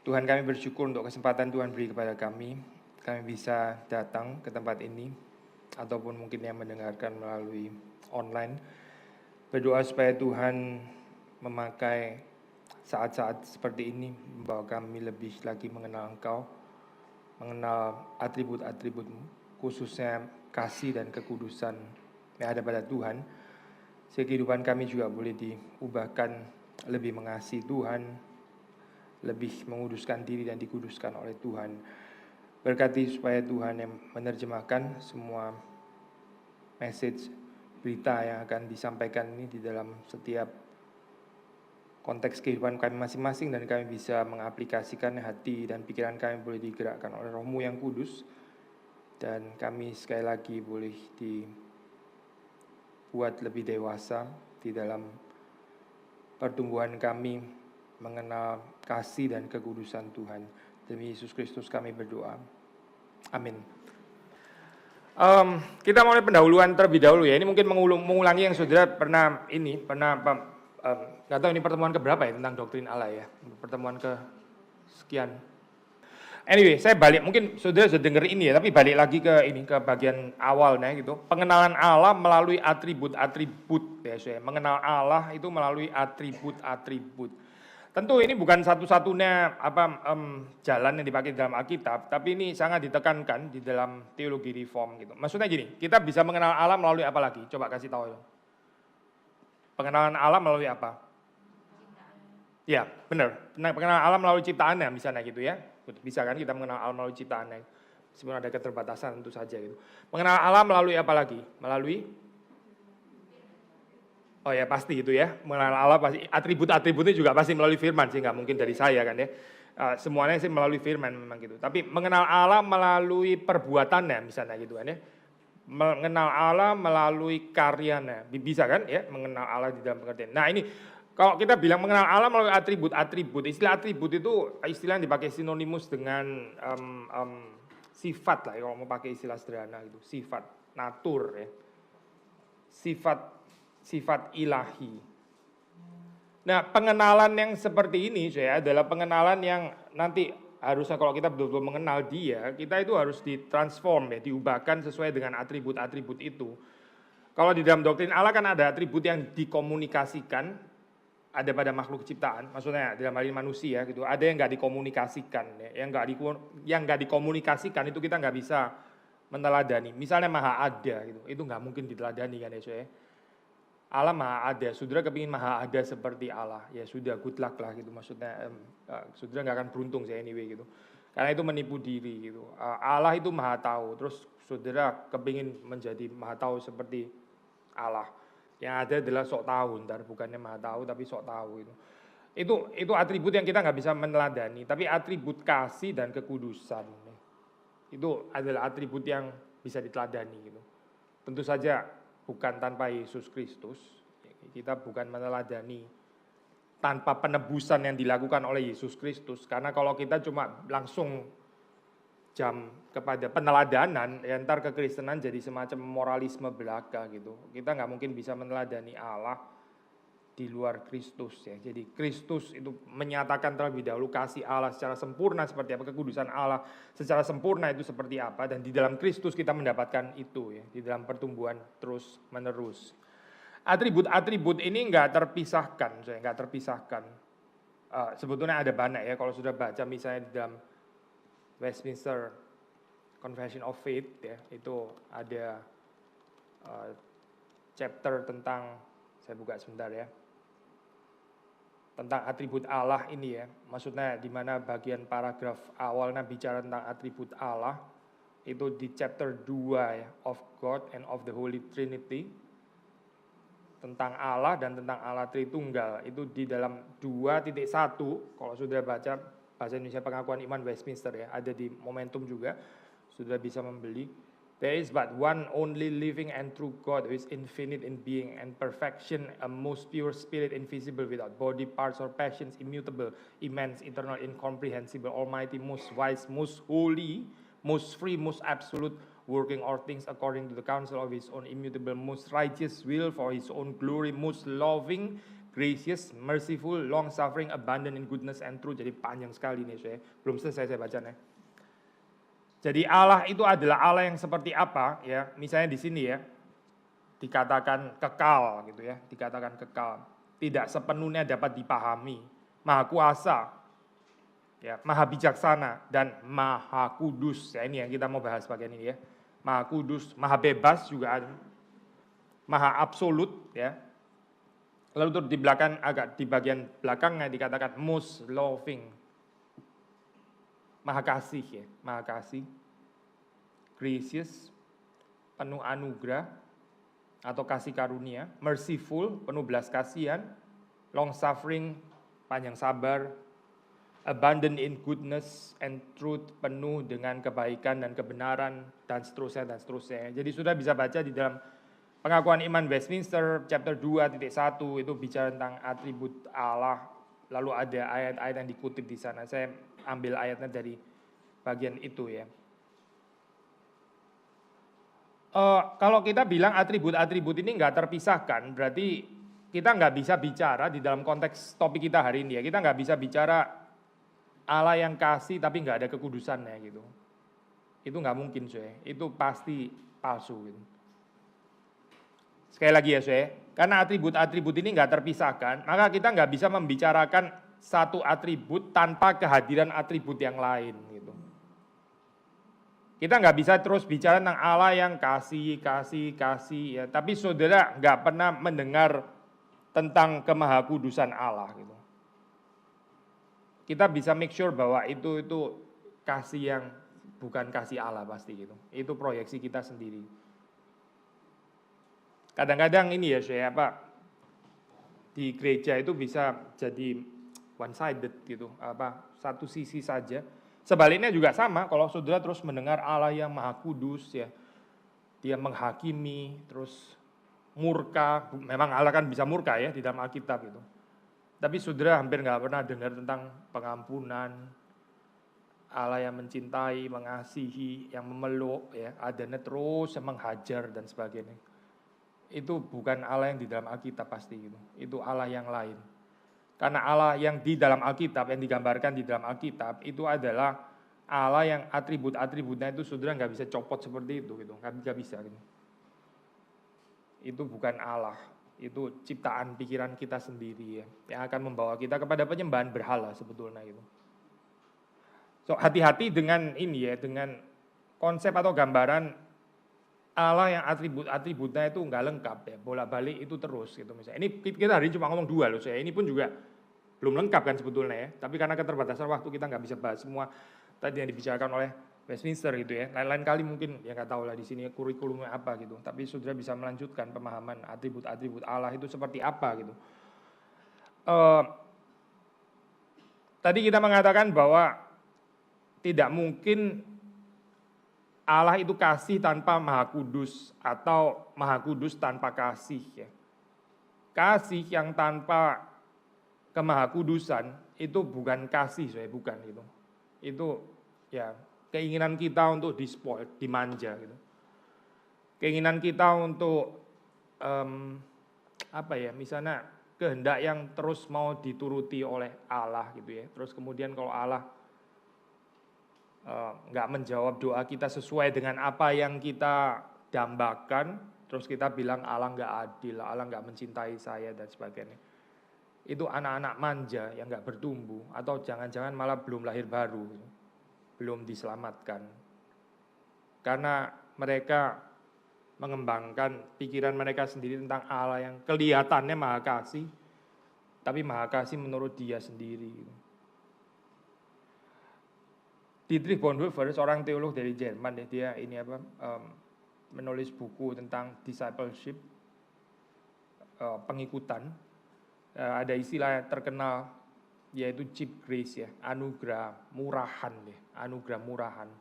Tuhan, kami bersyukur untuk kesempatan Tuhan beri kepada kami. Kami bisa datang ke tempat ini, ataupun mungkin yang mendengarkan melalui online. Berdoa supaya Tuhan memakai saat-saat seperti ini, membawa kami lebih lagi mengenal Engkau, mengenal atribut-atribut-Mu, khususnya kasih dan kekudusan yang ada pada Tuhan. Sehingga kehidupan kami juga boleh diubahkan lebih mengasihi Tuhan, lebih menguduskan diri dan dikuduskan oleh Tuhan. Berkati supaya Tuhan yang menerjemahkan semua message, berita yang akan disampaikan ini di dalam setiap konteks kehidupan kami masing-masing, dan kami bisa mengaplikasikan hati dan pikiran kami boleh digerakkan oleh Roh-Mu yang kudus, dan kami sekali lagi boleh dibuat lebih dewasa di dalam pertumbuhan kami mengenal kasih dan kekudusan Tuhan. Demi Yesus Kristus kami berdoa. Amin. Kita mulai pendahuluan terlebih dahulu ya. Ini mungkin mengulangi yang saudara pernah nggak tahu ini pertemuan keberapa ya tentang doktrin Allah ya. Pertemuan ke sekian. Anyway, saya balik, mungkin saudara sudah dengar ini ya, tapi balik lagi ke bagian awalnya gitu. Pengenalan Allah melalui atribut-atribut ya, saya. Mengenal Allah itu melalui atribut-atribut. Tentu ini bukan satu-satunya jalan yang dipakai dalam Alkitab, tapi ini sangat ditekankan di dalam teologi reform gitu. Maksudnya gini, kita bisa mengenal Allah melalui apa lagi? Coba kasih tahu ya. Pengenalan Allah melalui apa? Ya, benar. Pengenalan Allah melalui ciptaannya misalnya gitu ya. Bisa kan kita mengenal Allah melalui ciptaannya. Meskipun ada keterbatasan tentu saja gitu. Mengenal Allah melalui apa lagi? Melalui oh ya pasti itu ya, mengenal Allah pasti, atribut-atributnya juga pasti melalui firman sih, nggak mungkin dari saya kan ya. Semuanya sih melalui firman memang gitu. Tapi mengenal Allah melalui perbuatannya misalnya gitu kan ya. Mengenal Allah melalui karyanya, bisa kan ya, mengenal Allah di dalam pengertian. Nah ini, kalau kita bilang mengenal Allah melalui atribut-atribut, istilah atribut itu istilah yang dipakai sinonimus dengan sifat lah ya, kalau mau pakai istilah sederhana gitu, sifat, natur ya. Sifat ilahi. Nah, pengenalan yang seperti ini saya adalah pengenalan yang nanti harusnya kalau kita betul-betul mengenal dia, kita itu harus ditransform ya, diubahkan sesuai dengan atribut-atribut itu. Kalau di dalam doktrin Allah kan ada atribut yang dikomunikasikan, ada pada makhluk ciptaan, maksudnya dalam hal ini manusia gitu. Ada yang nggak dikomunikasikan, ya. yang nggak dikomunikasikan itu kita nggak bisa meneladani. Misalnya maha ada gitu, itu nggak mungkin diteladani kan ya saya. Allah maha ada, saudara kepingin maha ada seperti Allah, ya sudah good luck lah gitu, maksudnya saudara nggak akan beruntung sih anyway gitu, karena itu menipu diri gitu. Allah itu maha tahu, terus saudara kepingin menjadi maha tahu seperti Allah, yang ada adalah sok tahu, ntar bukannya maha tahu tapi sok tahu gitu. Itu atribut yang kita nggak bisa meneladani, tapi atribut kasih dan kekudusan itu adalah atribut yang bisa diteladani gitu. Tentu saja bukan tanpa Yesus Kristus, kita bukan meneladani tanpa penebusan yang dilakukan oleh Yesus Kristus. Karena kalau kita cuma langsung jam kepada peneladanan, ya ntar kekristenan jadi semacam moralisme belaka gitu. Kita nggak mungkin bisa meneladani Allah di luar Kristus ya. Jadi Kristus itu menyatakan terlebih dahulu kasih Allah secara sempurna seperti apa, kekudusan Allah secara sempurna itu seperti apa, dan di dalam Kristus kita mendapatkan itu ya, di dalam pertumbuhan terus menerus. Atribut-atribut ini nggak terpisahkan, saya nggak terpisahkan. Sebetulnya ada banyak ya, kalau sudah baca misalnya di dalam Westminster Confession of Faith ya, itu ada chapter tentang, saya buka sebentar ya, tentang atribut Allah ini ya, maksudnya di mana bagian paragraf awalnya bicara tentang atribut Allah, itu di chapter 2 ya, of God and of the Holy Trinity, tentang Allah dan tentang Allah Tritunggal, itu di dalam 2.1, kalau sudah baca bahasa Indonesia Pengakuan Iman Westminster ya, ada di Momentum juga, sudah bisa membeli. There is but one only living and true God who is infinite in being and perfection, a most pure spirit, invisible, without body, parts, or passions, immutable, immense, eternal, incomprehensible, almighty, most wise, most holy, most free, most absolute, working all things according to the counsel of his own immutable, most righteous will for his own glory, most loving, gracious, merciful, long suffering, abundant in goodness and truth. Jadi panjang sekali nih saya. Belum selesai saya bacanya. Jadi Allah itu adalah Allah yang seperti apa ya? Misalnya di sini ya dikatakan kekal gitu ya, dikatakan kekal. Tidak sepenuhnya dapat dipahami, maha kuasa, ya, maha bijaksana dan maha kudus. Ya, ini yang kita mau bahas bagian ini ya. Maha kudus, maha bebas juga ada. Maha absolut ya. Lalu terus di belakang agak di bagian belakangnya dikatakan most loving. Maha kasih ya, maha kasih. Gracious, penuh anugerah atau kasih karunia, merciful, penuh belas kasihan, long suffering, panjang sabar, abundant in goodness and truth, penuh dengan kebaikan dan kebenaran, dan seterusnya, dan seterusnya. Jadi sudah bisa baca di dalam Pengakuan Iman Westminster, chapter 2.1, itu bicara tentang atribut Allah, lalu ada ayat-ayat yang dikutip di sana. Saya ambil ayatnya dari bagian itu ya. Kalau kita bilang atribut-atribut ini nggak terpisahkan, berarti kita nggak bisa bicara di dalam konteks topik kita hari ini ya. Kita nggak bisa bicara Allah yang kasih tapi nggak ada kekudusannya gitu. Itu nggak mungkin saya. Itu pasti palsu gitu. Sekali lagi ya saya, karena atribut-atribut ini nggak terpisahkan, maka kita nggak bisa membicarakan satu atribut tanpa kehadiran atribut yang lain gitu. Kita nggak bisa terus bicara tentang Allah yang kasih ya. Tapi saudara nggak pernah mendengar tentang kemahakudusan Allah gitu. Kita bisa make sure bahwa itu kasih yang bukan kasih Allah pasti gitu. Itu proyeksi kita sendiri. Kadang-kadang ini ya saya di gereja itu bisa jadi one sided gitu, satu sisi saja. Sebaliknya juga sama, kalau saudara terus mendengar Allah yang maha kudus ya, dia menghakimi, terus murka, memang Allah kan bisa murka ya di dalam Alkitab itu. Tapi saudara hampir nggak pernah dengar tentang pengampunan, Allah yang mencintai, mengasihi, yang memeluk ya, adanya terus yang menghajar dan sebagainya. Itu bukan Allah yang di dalam Alkitab pasti gitu. Itu Allah yang lain. Karena Allah yang di dalam Alkitab, yang digambarkan di dalam Alkitab, itu adalah Allah yang atribut-atributnya itu saudara nggak bisa copot seperti itu gitu, nggak bisa gitu. Itu bukan Allah, itu ciptaan pikiran kita sendiri ya, yang akan membawa kita kepada penyembahan berhala sebetulnya gitu. So hati-hati dengan ini ya, dengan konsep atau gambaran Allah yang atribut-atributnya itu nggak lengkap ya, bolak-balik itu terus gitu misalnya. Ini kita hari ini cuma ngomong 2 loh saya, ini pun juga belum lengkap kan sebetulnya ya. Tapi karena keterbatasan waktu kita nggak bisa bahas semua tadi yang dibicarakan oleh Westminster gitu ya. Lain-lain kali mungkin ya nggak tahu lah di sini kurikulumnya apa gitu. Tapi saudara bisa melanjutkan pemahaman atribut-atribut Allah itu seperti apa gitu. Tadi kita mengatakan bahwa tidak mungkin Allah itu kasih tanpa maha kudus atau maha kudus tanpa kasih ya. Kasih yang tanpa kemahakudusan itu bukan kasih saya, bukan gitu. Itu ya keinginan kita untuk di-spoil, dimanja gitu. Keinginan kita untuk misalnya kehendak yang terus mau dituruti oleh Allah gitu ya. Terus kemudian kalau Allah nggak menjawab doa kita sesuai dengan apa yang kita dambakan, terus kita bilang Allah nggak adil, Allah nggak mencintai saya dan sebagainya. Itu anak-anak manja yang nggak bertumbuh, atau jangan-jangan malah belum lahir baru, belum diselamatkan. Karena mereka mengembangkan pikiran mereka sendiri tentang Allah yang kelihatannya maha kasih, tapi maha kasih menurut dia sendiri. Dietrich Bonhoeffer, seorang teolog dari Jerman, dia ini menulis buku tentang discipleship, pengikutan. Ada istilah terkenal yaitu cheap grace ya, anugerah murahan ya, anugerah murahan.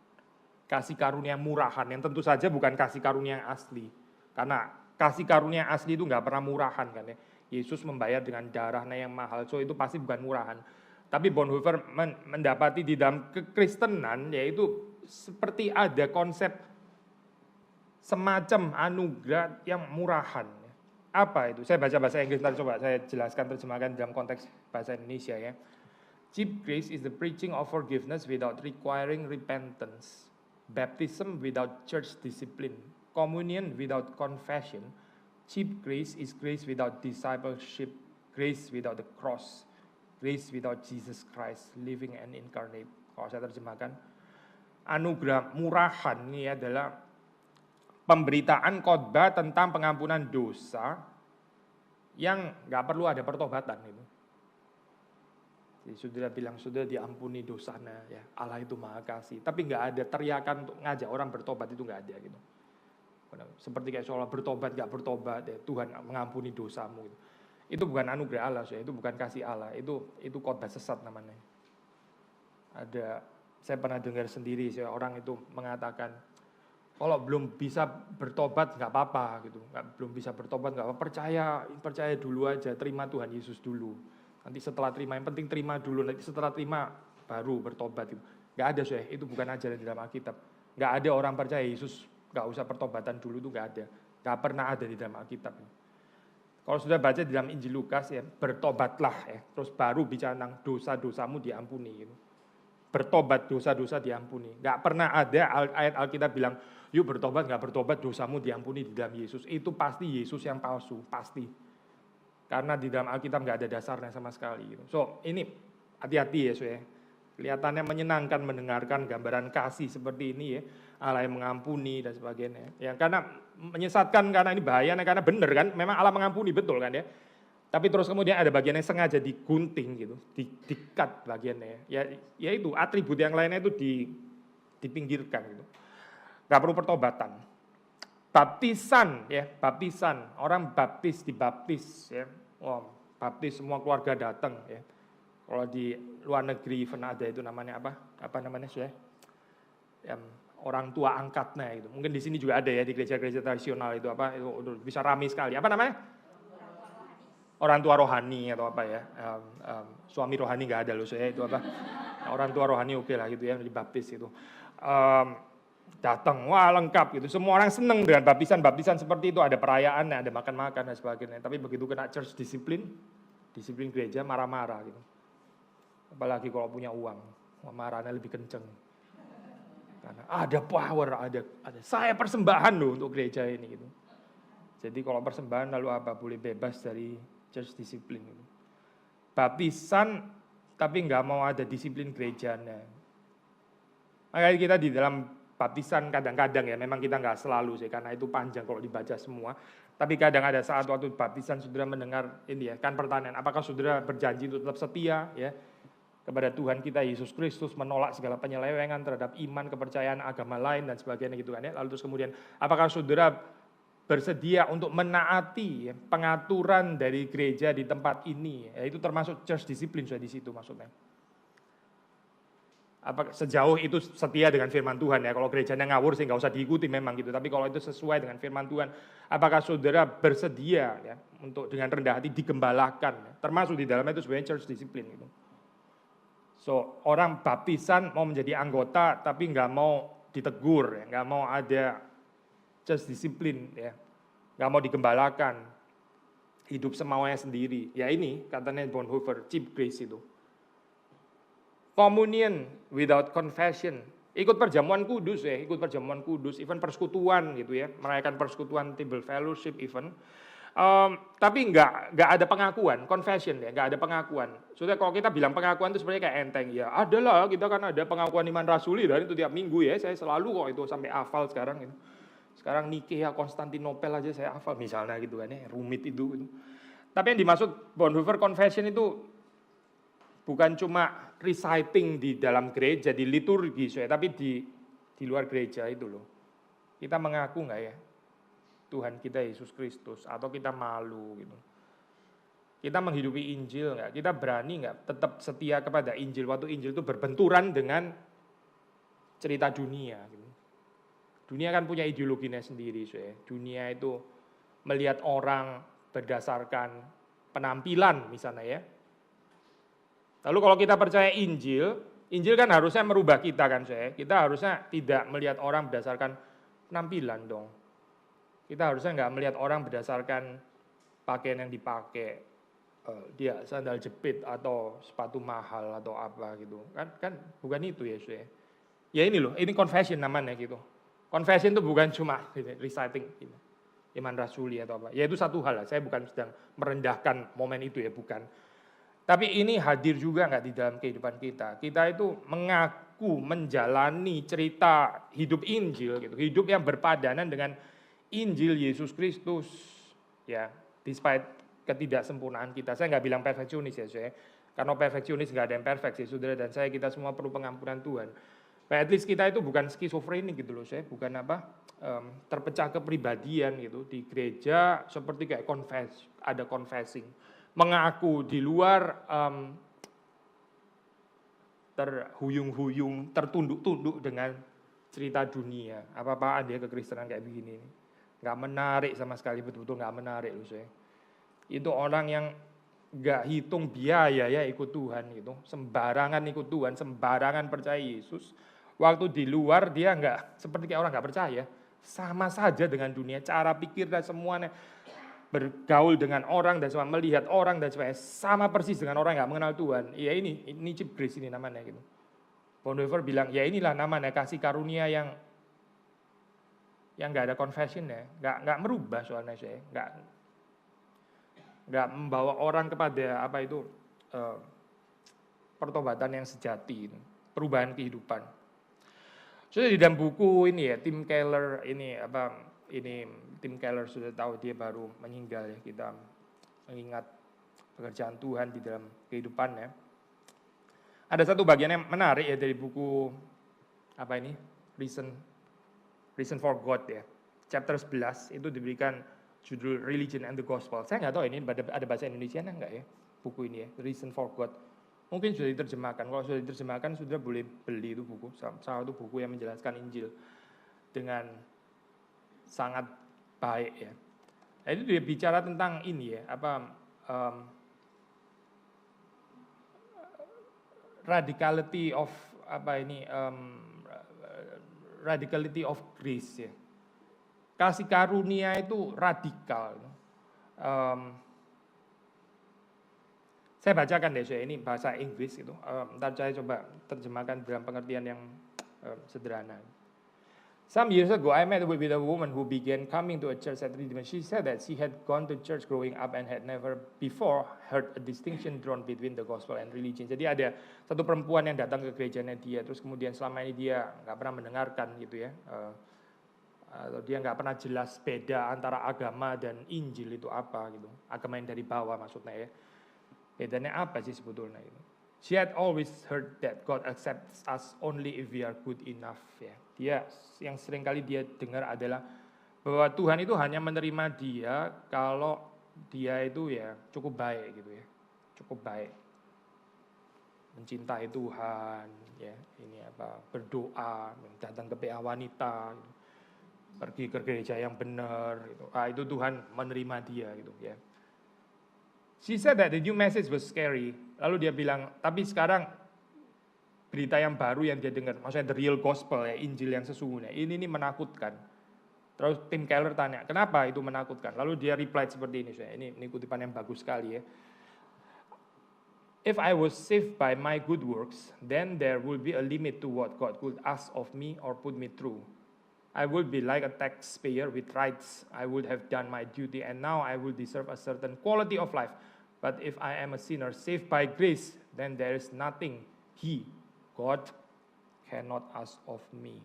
Kasih karunia murahan yang tentu saja bukan kasih karunia yang asli. Karena kasih karunia yang asli itu nggak pernah murahan kan ya. Yesus membayar dengan darahnya yang mahal, so itu pasti bukan murahan. Tapi Bonhoeffer mendapati di dalam kekristenan yaitu seperti ada konsep semacam anugerah yang murahan. Apa itu? Saya baca bahasa Inggris, nanti coba saya jelaskan, terjemahkan dalam konteks bahasa Indonesia ya. Cheap grace is the preaching of forgiveness without requiring repentance. Baptism without church discipline. Communion without confession. Cheap grace is grace without discipleship. Grace without the cross. Grace without Jesus Christ, living and incarnate. Kalau saya terjemahkan, anugerah murahan ini adalah pemberitaan khotbah tentang pengampunan dosa yang nggak perlu ada pertobatan itu. Jadi saudara bilang sudah diampuni dosanya, ya Allah itu maha kasih. Tapi nggak ada teriakan untuk ngajak orang bertobat, itu nggak ada gitu. Seperti kayak seolah bertobat nggak bertobat, ya Tuhan mengampuni dosamu gitu. Itu bukan anugerah Allah, itu bukan kasih Allah, itu khotbah sesat namanya. Saya pernah dengar sendiri, orang itu mengatakan, kalau belum bisa bertobat nggak apa-apa gitu, belum bisa bertobat nggak apa-apa, percaya dulu aja, terima Tuhan Yesus dulu. Nanti setelah terima, yang penting terima dulu, nanti setelah terima baru bertobat gitu. Nggak ada itu bukan ajaran di dalam Alkitab. Nggak ada orang percaya Yesus nggak usah pertobatan dulu, itu nggak ada, nggak pernah ada di dalam Alkitab. Kalau sudah baca di dalam Injil Lukas ya, bertobatlah ya, terus baru bicara tentang dosa-dosamu diampuni gitu. Bertobat, dosa-dosa diampuni. Nggak pernah ada ayat Alkitab bilang, yuk bertobat, nggak bertobat, dosamu diampuni di dalam Yesus. Itu pasti Yesus yang palsu, pasti. Karena di dalam Alkitab nggak ada dasarnya sama sekali gitu. So ini hati-hati ya, kelihatannya menyenangkan mendengarkan gambaran kasih seperti ini ya, Allah yang mengampuni dan sebagainya. Ya karena menyesatkan, karena ini bahaya, karena benar kan, memang Allah mengampuni betul kan ya. Tapi terus kemudian ada bagian yang sengaja digunting gitu, di-cut bagiannya. Ya itu atribut yang lainnya itu dipinggirkan gitu. Gak perlu pertobatan. Baptisan ya, baptisan, orang dibaptis ya. Baptis semua keluarga datang ya. Kalau di luar negeri pernah ada itu namanya apa? Apa namanya orang tua angkatnya itu. Mungkin di sini juga ada ya, di gereja-gereja tradisional itu apa? Itu bisa ramai sekali. Apa namanya? Orang tua rohani atau apa ya? Suami rohani nggak ada loh saya itu apa? Orang tua rohani oke lah gitu ya, dibaptis itu. Datang, wah lengkap gitu. Semua orang seneng dengan baptisan seperti itu. Ada perayaan, ada makan-makan dan sebagainya. Tapi begitu kena church disiplin gereja marah-marah gitu. Apalagi kalau punya uang, marahnya lebih kenceng. Karena ada power, ada saya persembahan loh untuk gereja ini gitu. Jadi kalau persembahan lalu apa? Boleh bebas dari church disiplin gitu. Baptisan tapi nggak mau ada disiplin gerejanya. Makanya kita di dalam baptisan kadang-kadang ya, memang kita nggak selalu sih, karena itu panjang kalau dibaca semua. Tapi kadang ada saat waktu baptisan saudara mendengar ini ya, kan pertanyaan, apakah saudara berjanji untuk tetap setia ya kepada Tuhan kita Yesus Kristus, menolak segala penyelewengan terhadap iman, kepercayaan agama lain dan sebagainya gitu kan ya. Lalu terus kemudian apakah saudara bersedia untuk menaati ya, pengaturan dari gereja di tempat ini ya, itu termasuk church discipline sudah di situ maksudnya. Apa sejauh itu setia dengan firman Tuhan ya. Kalau gerejanya ngawur sih nggak usah diikuti memang gitu. Tapi kalau itu sesuai dengan firman Tuhan, apakah saudara bersedia ya untuk dengan rendah hati digembalakan? Ya? Termasuk di dalamnya itu sebenarnya church discipline gitu. So orang baptisan mau menjadi anggota tapi nggak mau ditegur, ya, nggak mau ada church discipline, ya, nggak mau digembalakan, hidup semaunya sendiri. Ya ini katanya Bonhoeffer, cheap grace itu. Communion without confession, ikut perjamuan kudus ya, ikut perjamuan kudus, even persekutuan gitu ya, merayakan persekutuan table fellowship even. Tapi nggak ada pengakuan, confession ya, nggak ada pengakuan. Sudah kalau kita bilang pengakuan itu sebenarnya kayak enteng ya, adalah kita kan ada pengakuan iman rasuli dan itu tiap minggu ya, saya selalu kok itu sampai hafal sekarang gitu. Sekarang Nikea, Konstantinopel aja saya hafal misalnya gitu kan ya, rumit itu. Tapi yang dimaksud Bonhoeffer confession itu bukan cuma reciting di dalam gereja, di liturgi, tapi di luar gereja itu loh. Kita mengaku nggak ya Tuhan kita Yesus Kristus, atau kita malu gitu. Kita menghidupi Injil nggak? Kita berani nggak tetap setia kepada Injil waktu Injil itu berbenturan dengan cerita dunia gitu. Dunia kan punya ideologinya sendiri, Dunia itu melihat orang berdasarkan penampilan misalnya ya. Lalu kalau kita percaya Injil kan harusnya merubah kita kan, Kita harusnya tidak melihat orang berdasarkan penampilan dong. Kita harusnya nggak melihat orang berdasarkan pakaian yang dipakai, dia sandal jepit atau sepatu mahal atau apa gitu. Kan bukan itu ya, Yesus ya. Ya ini loh, ini confession namanya gitu. Confession itu bukan cuma reciting iman rasuli atau apa. Ya itu satu hal lah, saya bukan sedang merendahkan momen itu ya, bukan. Tapi ini hadir juga nggak di dalam kehidupan kita. Kita itu mengaku menjalani cerita hidup Injil gitu, hidup yang berpadanan dengan Injil Yesus Kristus. Ya, despite ketidaksempurnaan kita. Saya nggak bilang perfeksionis ya, saya. Karena perfeksionis nggak ada yang perfect sih, saudara dan saya, kita semua perlu pengampunan Tuhan. But at least kita itu bukan skizofrenik gitu loh, saya. Bukan terpecah kepribadian gitu. Di gereja seperti kayak ada confessing. Mengaku di luar terhuyung-huyung, tertunduk-tunduk dengan cerita dunia. Apa-apaan dia kekristenan kayak begini. Nggak menarik sama sekali, betul-betul nggak menarik loh saya. Itu orang yang nggak hitung biaya ya ikut Tuhan gitu, sembarangan ikut Tuhan, sembarangan percaya Yesus. Waktu di luar dia nggak seperti kayak orang nggak percaya, sama saja dengan dunia, cara pikir dan semuanya, bergaul dengan orang dan semua, melihat orang dan sebagainya, sama persis dengan orang yang nggak mengenal Tuhan. Ya ini cheap grace ini namanya gitu. Bonhoeffer bilang ya inilah namanya kasih karunia yang nggak ada confession ya, nggak merubah soalnya saya, nggak membawa orang kepada pertobatan yang sejati, perubahan kehidupan. Sudah di dalam buku ini ya, Tim Keller Tim Keller sudah tahu dia baru meninggal ya, kita mengingat pekerjaan Tuhan di dalam kehidupannya. Ada satu bagian yang menarik ya dari buku Reason for God ya, chapter 11 itu diberikan judul Religion and the Gospel. Saya nggak tahu ini ada bahasa Indonesia-nya nggak ya buku ini ya, Reason for God. Mungkin sudah diterjemahkan. Kalau sudah diterjemahkan, sudah boleh beli itu buku. Salah satu buku yang menjelaskan Injil dengan sangat baik ya. Nah, itu dia bicara tentang ini ya, radicality of grace ya. Kasih karunia itu radikal. Saya bacakan deh, saya ini bahasa Inggris gitu. Ntar saya coba terjemahkan dalam pengertian yang sederhana. Some years ago, I met with a woman who began coming to a church at Redeemer. She said that she had gone to church growing up and had never before heard a distinction drawn between the gospel and religion. Jadi ada satu perempuan yang datang ke gerejanya dia, terus kemudian selama ini dia nggak pernah mendengarkan gitu ya. Atau dia nggak pernah jelas beda antara agama dan Injil itu apa gitu. Agama yang dari bawah maksudnya ya. Bedanya apa sih sebetulnya itu? She had always heard that God accepts us only if we are good enough ya. Dia yang sering kali dia dengar adalah bahwa Tuhan itu hanya menerima dia kalau dia itu ya cukup baik gitu ya. Cukup baik. Mencintai Tuhan ya, berdoa, datang ke PA wanita gitu. Pergi ke gereja yang benar gitu. Itu Tuhan menerima dia gitu ya. She said that the new message was scary. Lalu dia bilang, tapi sekarang berita yang baru yang dia dengar, maksudnya the real gospel ya, Injil yang sesungguhnya, ini menakutkan. Terus Tim Keller tanya, kenapa itu menakutkan? Lalu dia reply seperti ini, ini kutipan yang bagus sekali ya. If I was saved by my good works, then there will be a limit to what God could ask of me or put me through. I would be like a taxpayer with rights. I would have done my duty and now I will deserve a certain quality of life. But if I am a sinner saved by grace, then there is nothing God cannot ask of me.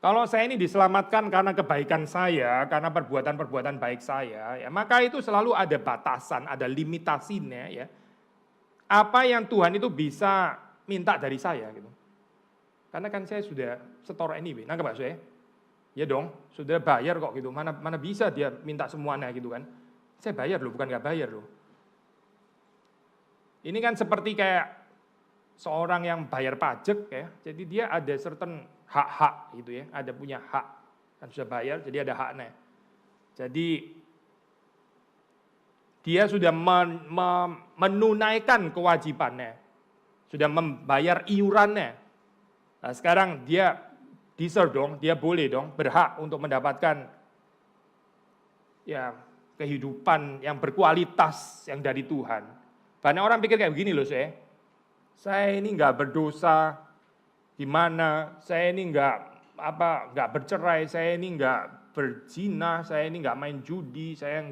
Kalau saya ini diselamatkan karena kebaikan saya, karena perbuatan-perbuatan baik saya, ya, maka itu selalu ada batasan, ada limitasinya ya. Apa yang Tuhan itu bisa minta dari saya gitu. Karena kan saya sudah setor anyway, nangkep Pak saya? Ya dong, sudah bayar kok gitu. Mana bisa dia minta semuanya gitu kan? Saya bayar loh, bukan nggak bayar loh. Ini kan seperti kayak seorang yang bayar pajak ya. Jadi dia ada certain hak-hak gitu ya. Ada punya hak kan sudah bayar, jadi ada haknya. Jadi dia sudah menunaikan kewajibannya, sudah membayar iurannya. Nah, sekarang dia deserve dong, dia boleh dong, berhak untuk mendapatkan ya kehidupan yang berkualitas yang dari Tuhan. Banyak orang pikir kayak begini loh, saya ini nggak berdosa, gimana? Saya ini nggak bercerai, saya ini nggak berzina, saya ini nggak main judi, saya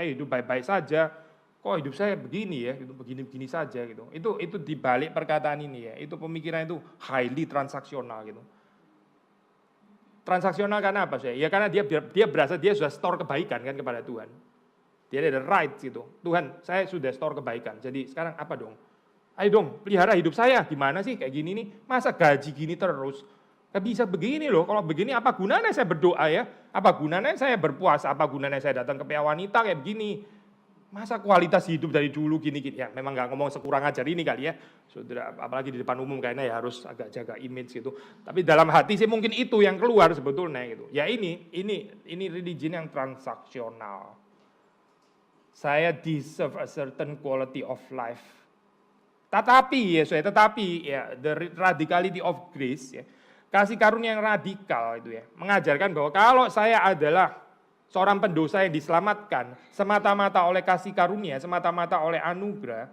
hidup baik-baik saja. Kok hidup saya begini ya, gitu, begini-begini saja gitu. Itu dibalik perkataan ini ya, itu pemikiran itu highly transaksional gitu. Transaksional karena apa sih? Ya karena dia berasa dia sudah store kebaikan kan kepada Tuhan. Dia ada right gitu. Tuhan, saya sudah store kebaikan. Jadi sekarang apa dong? Ayo dong, pelihara hidup saya. Gimana sih kayak gini nih? Masa gaji gini terus? Gak bisa begini loh. Kalau begini apa gunanya saya berdoa ya? Apa gunanya saya berpuasa? Apa gunanya saya datang ke PA wanita kayak begini? Masa kualitas hidup dari dulu gini-gini? Ya memang gak ngomong sekurang ajar ini kali ya. Saudara, apalagi di depan umum kayaknya ya harus agak jaga image gitu. Tapi dalam hati sih mungkin itu yang keluar sebetulnya gitu. Ya ini religion yang transaksional. Saya deserve a certain quality of life. Tetapi ya, the radicality of grace ya, kasih karunia yang radikal itu ya, mengajarkan bahwa kalau saya adalah seorang pendosa yang diselamatkan semata-mata oleh kasih karunia, semata-mata oleh anugerah,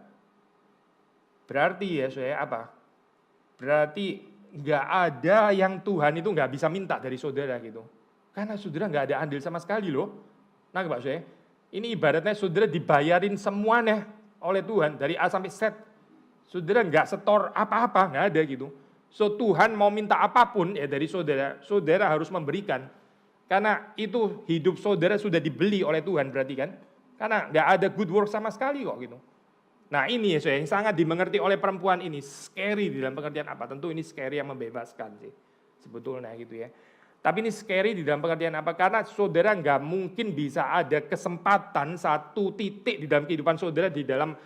berarti ya apa? Berarti nggak ada yang Tuhan itu nggak bisa minta dari saudara gitu, karena saudara nggak ada andil sama sekali loh. Nah, Pak saya, ini ibaratnya saudara dibayarin semuanya oleh Tuhan dari A sampai Z. Saudara nggak setor apa-apa, nggak ada gitu. So Tuhan mau minta apapun ya dari saudara, saudara harus memberikan. Karena itu hidup saudara sudah dibeli oleh Tuhan berarti kan. Karena nggak ada good work sama sekali kok gitu. Nah ini ya yang sangat dimengerti oleh perempuan ini. Scary di dalam pengertian apa? Tentu ini scary yang membebaskan sih. Sebetulnya gitu ya. Tapi ini scary di dalam pengertian apa? Karena saudara nggak mungkin bisa ada kesempatan satu titik di dalam kehidupan saudara di dalam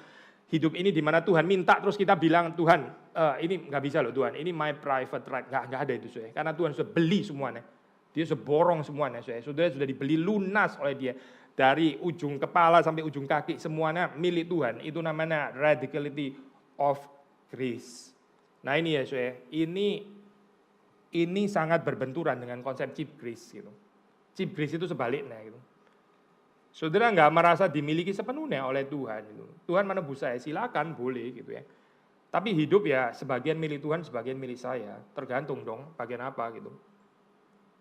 hidup ini di mana Tuhan minta terus kita bilang Tuhan ini nggak bisa loh Tuhan, ini my private right, nggak ada itu saudara. Karena Tuhan sudah beli semuanya, dia sudah borong semuanya saudara sudah dibeli lunas oleh dia dari ujung kepala sampai ujung kaki semuanya milik Tuhan. Itu namanya radicality of grace. Nah ini ya saudara, ini sangat berbenturan dengan konsep cheap grace gitu. Cheap grace itu sebaliknya gitu. Saudara nggak merasa dimiliki sepenuhnya oleh Tuhan. Gitu. Tuhan menebus saya, silakan boleh gitu ya. Tapi hidup ya sebagian milik Tuhan, sebagian milik saya. Tergantung dong bagian apa gitu.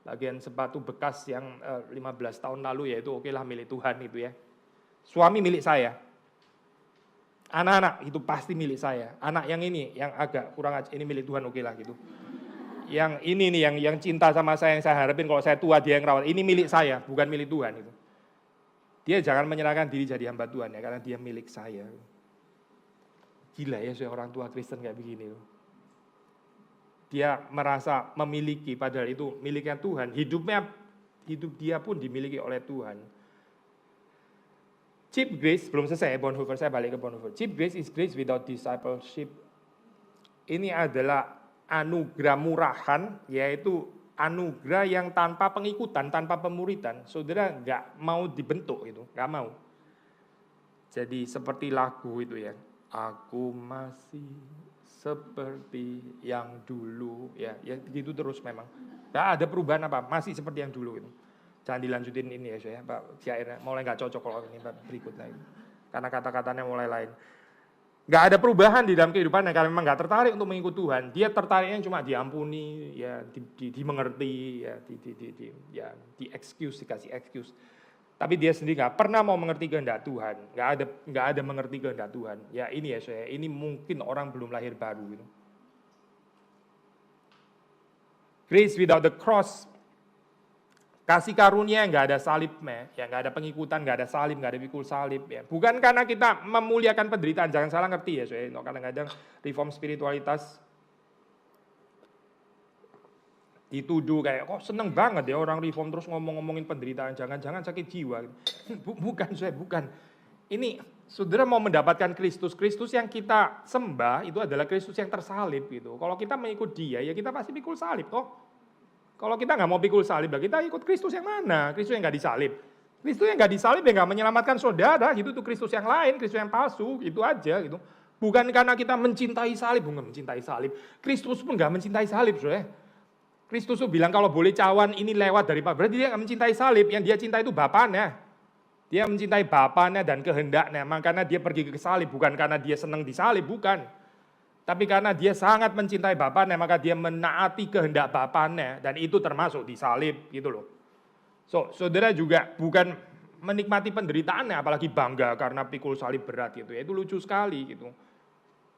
Bagian sepatu bekas yang 15 tahun lalu ya itu oke lah milik Tuhan itu ya. Suami milik saya. Anak-anak itu pasti milik saya. Anak yang ini yang agak kurang aja ini milik Tuhan oke lah gitu. Yang ini nih yang cinta sama saya yang saya harapin kalau saya tua dia yang rawat. Ini milik saya, bukan milik Tuhan itu. Dia jangan menyerahkan diri jadi hamba Tuhan ya, karena dia milik saya. Gila ya orang tua Kristen kayak begini. Dia merasa memiliki, padahal itu miliknya Tuhan. Hidup dia pun dimiliki oleh Tuhan. Cheap grace, belum selesai Bonhoeffer, saya balik ke Bonhoeffer. Cheap grace is grace without discipleship. Ini adalah anugerah murahan, yaitu anugerah yang tanpa pengikutan, tanpa pemuridan, saudara nggak mau dibentuk itu, nggak mau. Jadi seperti lagu itu ya, aku masih seperti yang dulu, ya gitu terus memang. Nggak ada perubahan apa, masih seperti yang dulu itu. Jangan dilanjutin ini ya saya, Pak. Syairnya mulai nggak cocok kalau ini berikutnya itu, karena kata-katanya mulai lain. Nggak ada perubahan di dalam kehidupannya karena memang nggak tertarik untuk mengikut Tuhan. Dia tertariknya cuma diampuni, ya dimengerti, ya di excuse, dikasih excuse. Tapi dia sendiri nggak pernah mau mengerti kehendak Tuhan. Nggak ada mengerti kehendak Tuhan. Ya ini ya saya, ini mungkin orang belum lahir baru gitu. Grace without the cross. Kasih karunia nggak ada salibnya, ya nggak ada pengikutan, nggak ada salib, nggak ada pikul salib. Ya. Bukan karena kita memuliakan penderitaan, jangan salah ngerti ya, soalnya kadang-kadang reform spiritualitas dituduh kayak kok seneng banget ya orang reform terus ngomongin penderitaan, jangan-jangan sakit jiwa. Bukan, bukan. Ini saudara mau mendapatkan Kristus yang kita sembah itu adalah Kristus yang tersalib gitu. Kalau kita mengikut Dia, ya kita pasti pikul salib toh. Kalau kita nggak mau pikul salib, kita ikut Kristus yang mana? Kristus yang nggak disalib. Kristus yang nggak disalib yang nggak menyelamatkan saudara, gitu tuh Kristus yang lain, Kristus yang palsu, itu aja gitu. Bukan karena kita mencintai salib, bukan mencintai salib. Kristus pun nggak mencintai salib, saudara. Kristus tuh bilang kalau boleh cawan ini lewat dari Pak, berarti dia nggak mencintai salib, yang dia cinta itu Bapaknya. Dia mencintai Bapaknya dan kehendaknya, makanya dia pergi ke salib, bukan karena dia senang disalib, bukan. Tapi karena dia sangat mencintai Bapaknya, maka dia menaati kehendak Bapaknya, dan itu termasuk disalib, gitu loh. So, saudara juga bukan menikmati penderitaannya, apalagi bangga karena pikul salib berat gitu ya, itu lucu sekali gitu.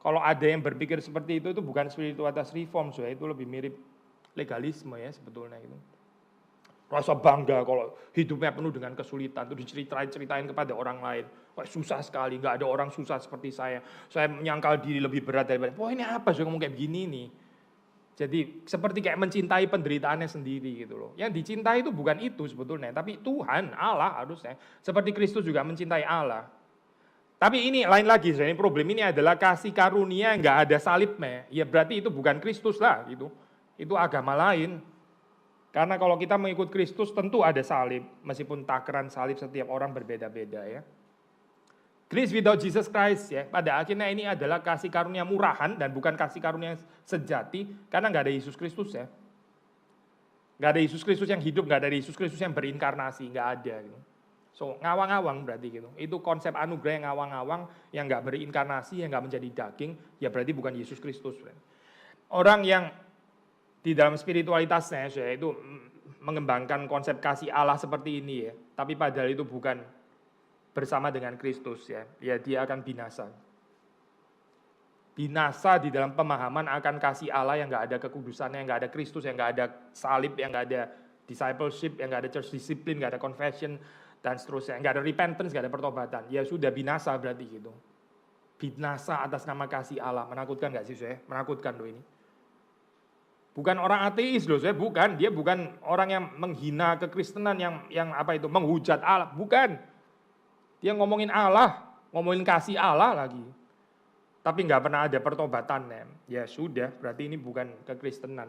Kalau ada yang berpikir seperti itu bukan spiritualitas reform, so, itu lebih mirip legalisme ya sebetulnya itu. Rasa bangga kalau hidupnya penuh dengan kesulitan, itu diceritain kepada orang lain. Wah susah sekali, nggak ada orang susah seperti saya menyangkal diri lebih berat daripada, wah ini apa sih ngomong kayak begini nih. Jadi seperti kayak mencintai penderitaannya sendiri gitu loh. Yang dicintai itu bukan itu sebetulnya, tapi Tuhan, Allah harusnya. Seperti Kristus juga mencintai Allah. Tapi ini lain lagi, ini problem ini adalah kasih karunia yang nggak ada salibnya. Ya berarti itu bukan Kristus lah gitu. Itu agama lain. Karena kalau kita mengikut Kristus tentu ada salib, meskipun takaran salib setiap orang berbeda-beda ya. Grace without Jesus Christ ya, pada akhirnya ini adalah kasih karunia murahan dan bukan kasih karunia sejati, karena nggak ada Yesus Kristus ya. Nggak ada Yesus Kristus yang hidup, nggak ada Yesus Kristus yang berinkarnasi, nggak ada gitu. So ngawang-ngawang berarti gitu. Itu konsep anugerah yang ngawang-ngawang, yang nggak berinkarnasi, yang nggak menjadi daging, ya berarti bukan Yesus Kristus. Orang yang di dalam spiritualitasnya itu mengembangkan konsep kasih Allah seperti ini ya, tapi padahal itu bukan bersama dengan Kristus ya dia akan binasa. Binasa di dalam pemahaman akan kasih Allah yang nggak ada kekudusannya, yang nggak ada Kristus, yang nggak ada salib, yang nggak ada discipleship, yang nggak ada church discipline, nggak ada confession dan seterusnya, nggak ada repentance, nggak ada pertobatan. Ya sudah binasa berarti gitu. Binasa atas nama kasih Allah, menakutkan nggak sih saya? Menakutkan loh ini. Bukan orang ateis loh saya, bukan. Dia bukan orang yang menghina kekristenan yang apa itu menghujat Allah, bukan. Dia ngomongin Allah, ngomongin kasih Allah lagi. Tapi nggak pernah ada pertobatannya. Ya sudah, berarti ini bukan kekristenan.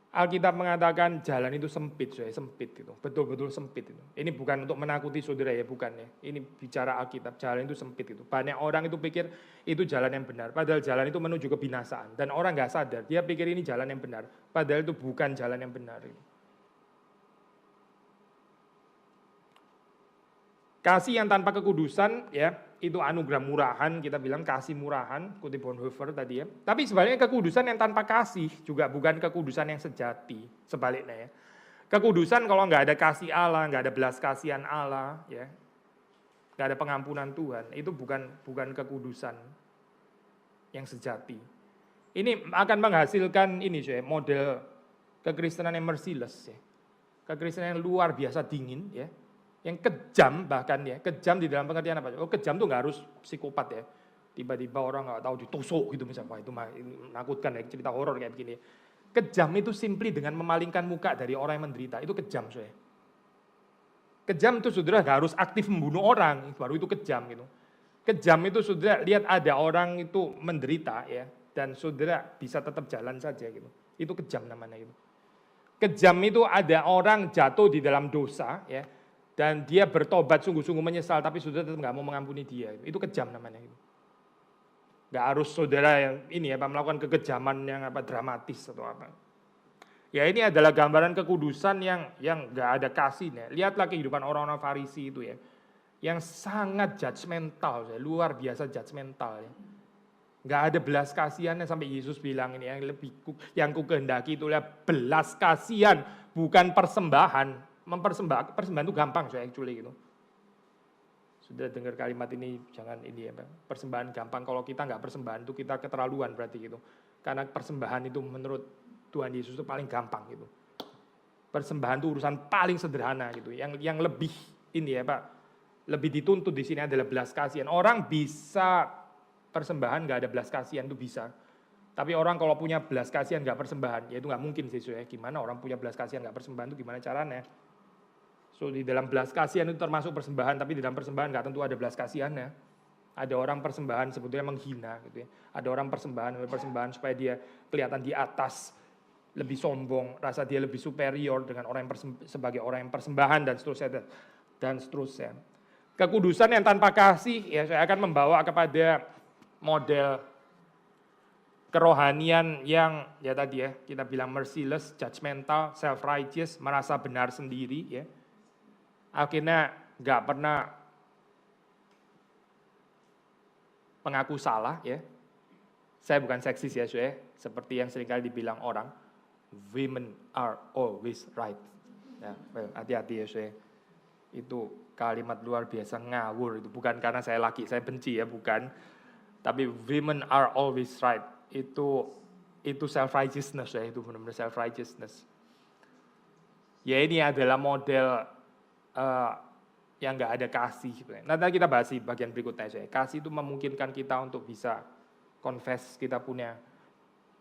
Alkitab mengatakan jalan itu sempit, sempit gitu. Betul-betul sempit itu. Ini bukan untuk menakuti saudara ya, bukan ya. Ini bicara Alkitab, jalan itu sempit itu. Banyak orang itu pikir itu jalan yang benar, padahal jalan itu menuju kebinasaan. Dan orang nggak sadar, dia pikir ini jalan yang benar, padahal itu bukan jalan yang benar. Kasih yang tanpa kekudusan ya itu anugerah murahan, kita bilang kasih murahan, kutip Bonhoeffer tadi ya. Tapi sebaliknya kekudusan yang tanpa kasih juga bukan kekudusan yang sejati, sebaliknya ya. Kekudusan kalau nggak ada kasih Allah, nggak ada belas kasihan Allah ya, nggak ada pengampunan Tuhan, itu bukan kekudusan yang sejati. Ini akan menghasilkan ini model kekristenan yang merciless ya. Kekristenan yang luar biasa dingin ya. Yang kejam bahkan ya, kejam di dalam pengertian apa? Oh kejam tuh nggak harus psikopat ya. Tiba-tiba orang nggak tahu ditusuk gitu misalnya, wah itu menakutkan ya, cerita horor kayak begini. Kejam itu simply dengan memalingkan muka dari orang yang menderita, itu kejam saya. Kejam itu saudara nggak harus aktif membunuh orang, baru itu kejam gitu. Kejam itu saudara lihat ada orang itu menderita ya, dan saudara bisa tetap jalan saja gitu. Itu kejam namanya itu. Kejam itu ada orang jatuh di dalam dosa ya. Dan dia bertobat sungguh-sungguh menyesal, tapi saudara tetap nggak mau mengampuni dia. Itu kejam namanya itu. Nggak harus saudara yang ini ya melakukan kekejaman yang apa dramatis atau apa. Ya ini adalah gambaran kekudusan yang nggak ada kasihnya. Lihatlah kehidupan orang-orang Farisi itu ya, yang sangat judgmental, luar biasa judgmental ya. Nggak ada belas kasihannya sampai Yesus bilang ini yang ku kehendaki itulah belas kasihan, bukan persembahan. Persembahan itu gampang saya actually gitu. Sudah dengar kalimat ini jangan ini ya, persembahan gampang. Kalau kita nggak persembahan itu kita keterlaluan berarti gitu. Karena persembahan itu menurut Tuhan Yesus itu paling gampang gitu. Persembahan itu urusan paling sederhana gitu. Yang lebih ini ya Pak, lebih dituntut di sini adalah belas kasihan. Orang bisa persembahan nggak ada belas kasihan itu bisa. Tapi orang kalau punya belas kasihan nggak persembahan, ya itu nggak mungkin sih ya. Gimana orang punya belas kasihan nggak persembahan itu gimana caranya? So di dalam belas kasihan itu termasuk persembahan, tapi di dalam persembahan nggak tentu ada belas kasihannya. Ada orang persembahan sebetulnya menghina gitu ya. Ada orang persembahan supaya dia kelihatan di atas, lebih sombong, rasa dia lebih superior dengan orang yang sebagai orang yang persembahan dan seterusnya. Kekudusan yang tanpa kasih ya saya akan membawa kepada model kerohanian yang ya tadi ya kita bilang merciless, judgmental, self righteous, merasa benar sendiri ya. akhirnya nggak pernah mengaku salah ya. Saya bukan seksis ya, saya seperti yang seringkali dibilang orang, women are always right. Ya, hati-hati ya, saya. Itu kalimat luar biasa ngawur itu. Bukan karena saya laki, saya benci ya, bukan. Tapi women are always right. Itu self righteousness ya, itu benar-benar self righteousness. Ya ini adalah model yang nggak ada kasih. Nanti kita bahas di bagian berikutnya saya. Kasih itu memungkinkan kita untuk bisa confess kita punya